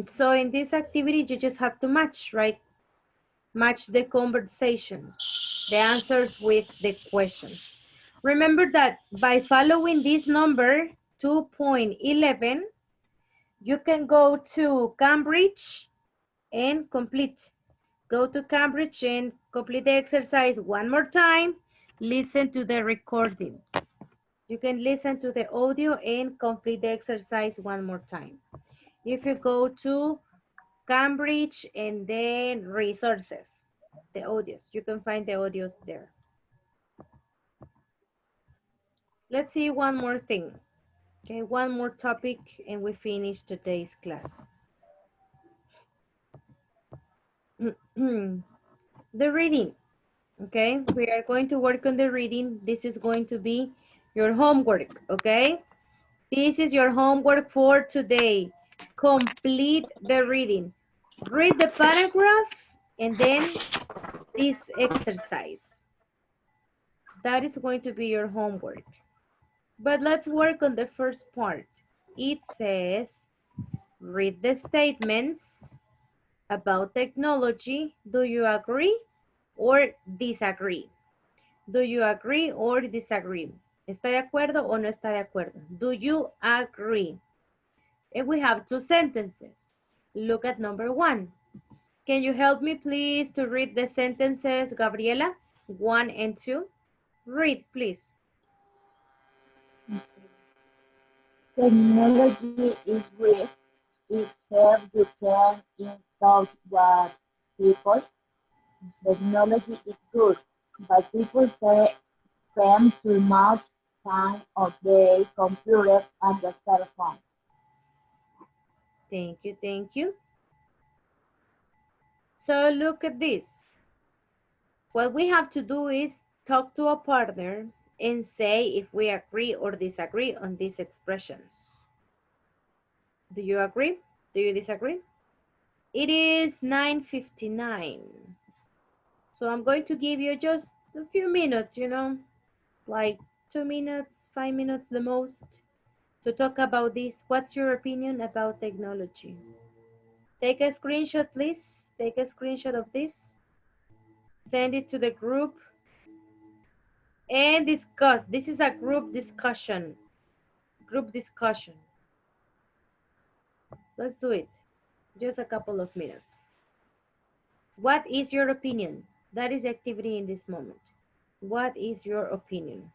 So in this activity, you just have to match, right? Match the conversations, the answers with the questions. Remember that by following this number, 2.11, you can go to Cambridge and complete. Go to Cambridge and complete the exercise one more time. Listen to the recording. You can listen to the audio and complete the exercise one more time. If you go to Cambridge and then resources, the audios, you can find the audios there. Let's see one more thing. Okay, one more topic and we finish today's class. The reading. Okay, we are going to work on the reading. This is going to be your homework, okay? This is your homework for today. Complete the reading. Read the paragraph and then this exercise. That is going to be your homework. But let's work on the first part. It says, read the statements about technology. Do you agree or disagree? Do you agree or disagree? ¿Está de acuerdo o no está de acuerdo? Do you agree? And we have two sentences. Look at number one. Can you help me please to read the sentences, Gabriela? 1 and 2. Read, please. Technology is great. It helps you turn in touch with people. Technology is good, but people spend too much time on the computer and the cell phone. Thank you, thank you. So look at this. What we have to do is talk to a partner and say if we agree or disagree on these expressions. Do you agree? Do you disagree? It is 9:59. So I'm going to give you just a few minutes, you know, like 2 minutes, 5 minutes the most, to talk about this. What's your opinion about technology? Take a screenshot, please. Take a screenshot of this. Send it to the group and discuss. This is a group discussion. Group discussion. Let's do it. Just a couple of minutes. What is your opinion? That is activity in this moment. What is your opinion?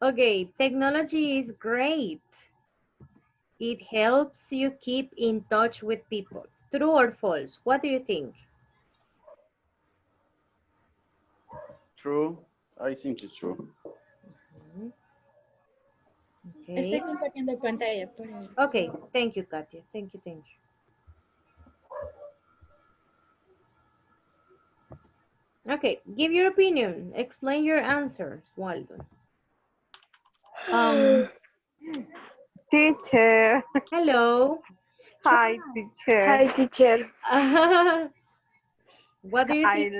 Okay, technology is great. It helps you keep in touch with people. True or false? What do you think? True. I think it's true. Estoy Okay. compartiendo pantalla. Okay, thank you, Katia. Thank you, thank you. Okay, give your opinion. Explain your answers, Waldo. Teacher. Hello. Hi, teacher. Hi, teacher. What do you think?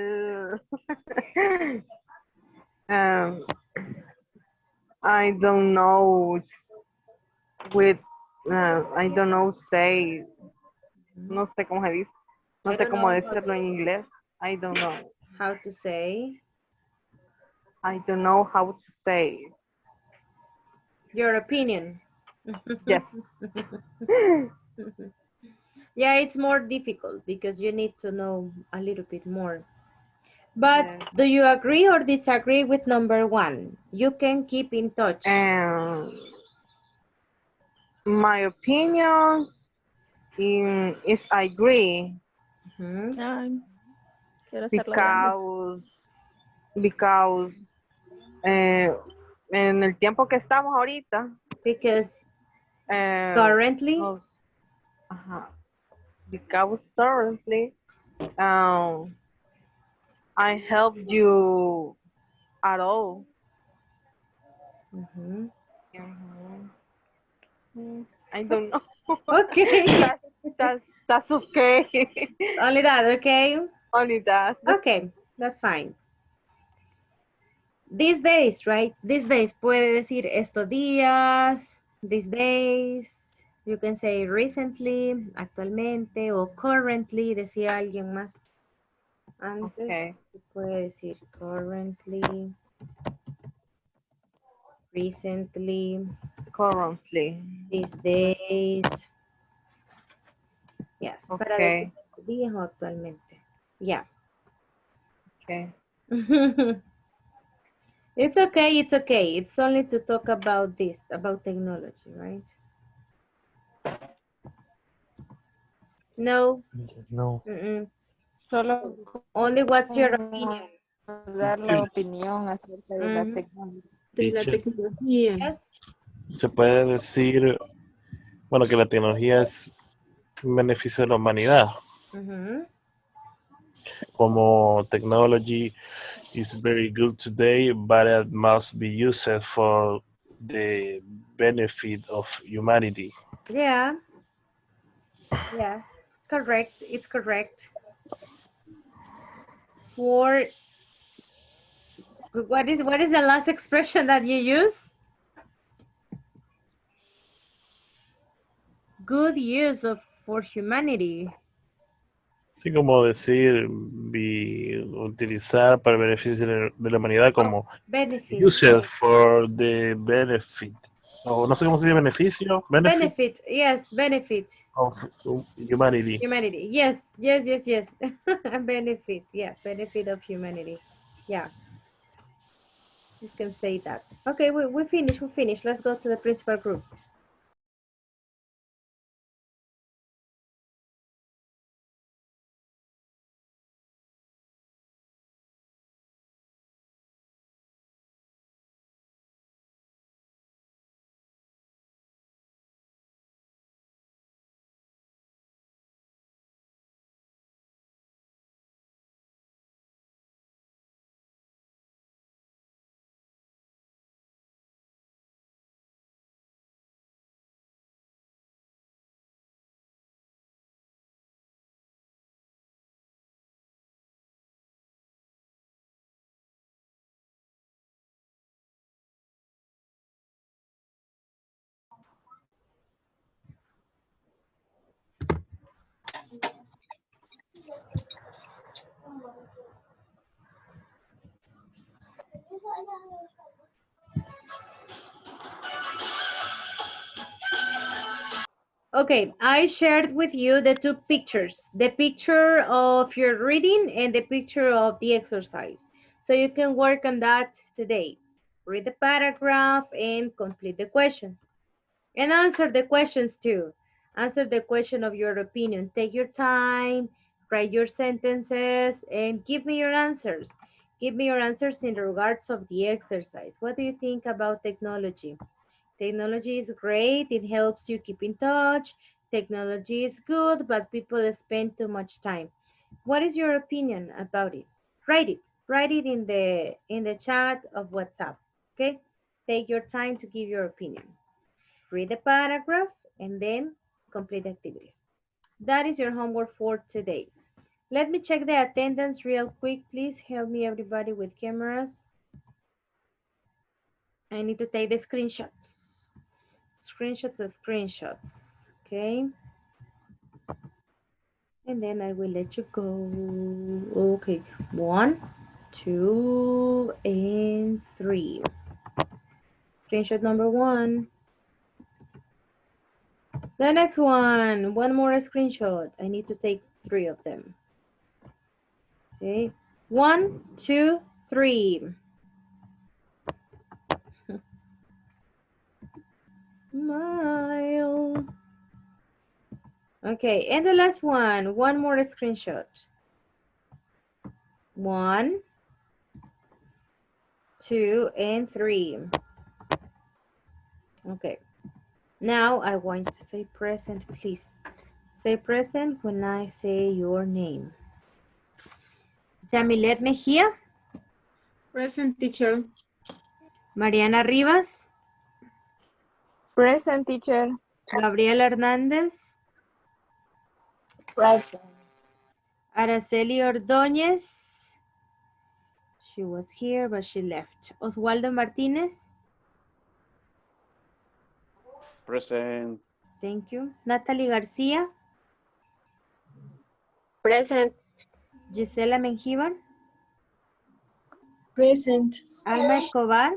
I don't know with I don't know say No sé cómo se dice. No I sé don't cómo know how decirlo to en say. inglés. I don't know. How to say I don't know how to say it. your opinion. Yes. Yeah, it's more difficult because you need to know a little bit more. But Yes. do you agree or disagree with number one? You can keep in touch. And my opinion is I agree Ay, quiero hacerlo grande. because eh, en el tiempo que estamos ahorita, Because eh, currently, nos- ajá, because currently I help you at all. mhm. Mhm. I don't know. Okay. That's okay. Only that, okay? Only that. Okay, that's fine. These days, right? These days, puede decir estos días, these days. You can say recently, actualmente, o currently, decía alguien más antes. Okay. Se puede decir currently, recently, Currently. these days. Yes, para decir Okay. estos días o actualmente. Yeah. Okay. It's okay, it's okay. It's only to talk about this, about technology, right? No. No. Mm-mm. Solo Only what's your como opinion? dar la opinión acerca de la Mhm. tecnología. De la Teacher, tecnología. Yes. se puede decir, bueno, que la tecnología es un beneficio de la humanidad, Mhm. como technology is very good today, but it must be used for the benefit of humanity. Yeah. Yeah. Correct. It's correct. For what is the last expression that you use? Good use of for humanity. Así como decir, utilizar para el beneficio de la humanidad Oh, como benefit. use it for the benefit. O no sé cómo se dice beneficio, benefit Benefit. Yes, benefit. of humanity. Humanity. Yes, yes, yes, yes. Benefit. Yeah, benefit of humanity. Yeah, you can say that. Okay, we finished. We finished. Let's go to the principal group. Okay, I shared with you the two pictures, the picture of your reading and the picture of the exercise. So you can work on that today. Read the paragraph and complete the questions. And answer the questions too. Answer the question of your opinion. Take your time, write your sentences, and give me your answers. Give me your answers in regards of the exercise. What do you think about technology? Technology is great. It helps you keep in touch. Technology is good, but people spend too much time. What is your opinion about it? Write it. Write it in the chat of WhatsApp. Okay? Take your time to give your opinion. Read the paragraph and then complete the activities. That is your homework for today. Let me check the attendance real quick. Please help me everybody with cameras. I need to take the screenshots. Screenshots. Okay. And then I will let you go. Okay, 1, 2, and 3. Screenshot number 1. The next one more screenshot. I need to take 3 of them. Okay, 1, 2, 3. Smile. Okay, and the last one more screenshot. 1, 2, and 3. Okay, now I want you to say present, please. Say present when I say your name. Jamilet Mejia. Present, teacher. Mariana Rivas. Present, teacher. Gabriela Hernández. Present. Araceli Ordóñez. She was here, but she left. Oswaldo Martínez. Present. Thank you. Natalie García. Present. Gisela Mengíbar. Present. Alma Escobar.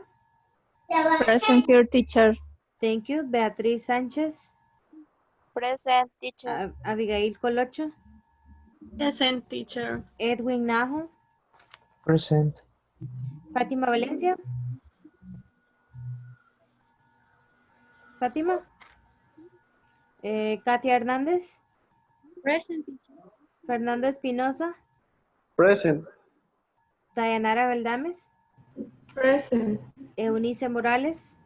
Present, your teacher. Thank you. Beatriz Sánchez. Present, teacher. Abigail Colocho. Present, teacher. Edwin Najo. Present. Fátima Valencia. Fátima. Katia Hernández. Present, teacher. Fernando Espinosa. Present. Dayanara Beldames. Present. Eunice Morales.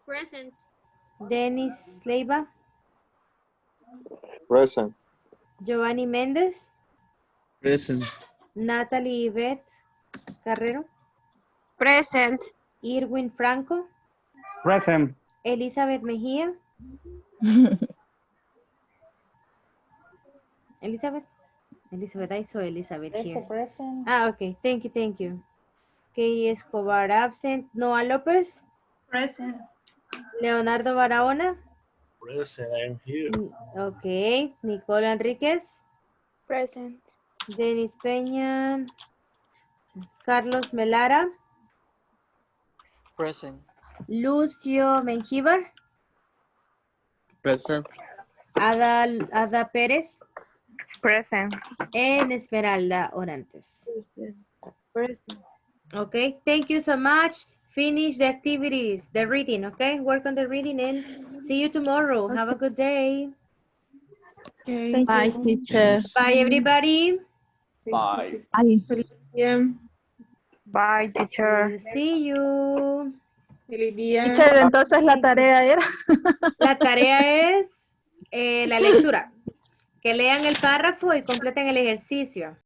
Present. Denis Leiva. Present. Giovanni Méndez. Present. Natalie Yvette Carrero. Present. Irwin Franco. Present. Elizabeth Mejía. Elizabeth, I saw Elizabeth here. Present. Ah, okay. Thank you. Kay Escobar absent. Noah López. Present. Leonardo Barahona. Present, I'm here. Okay. Nicole Enríquez. Present. Denis Peña. Carlos Melara. Present. Lucio Mengíbar. Present. Ada Pérez. Present. And Esmeralda Orantes. Present. Okay, thank you so much. Finish the activities, the reading, okay? Work on the reading and see you tomorrow. Okay. Have a good day. Okay. Bye, teacher. Bye, everybody. Bye. Bye. Yeah. Bye, teacher. See you. Feliz día. Teacher, entonces la tarea era. La tarea es la lectura. Que lean el párrafo y completen el ejercicio.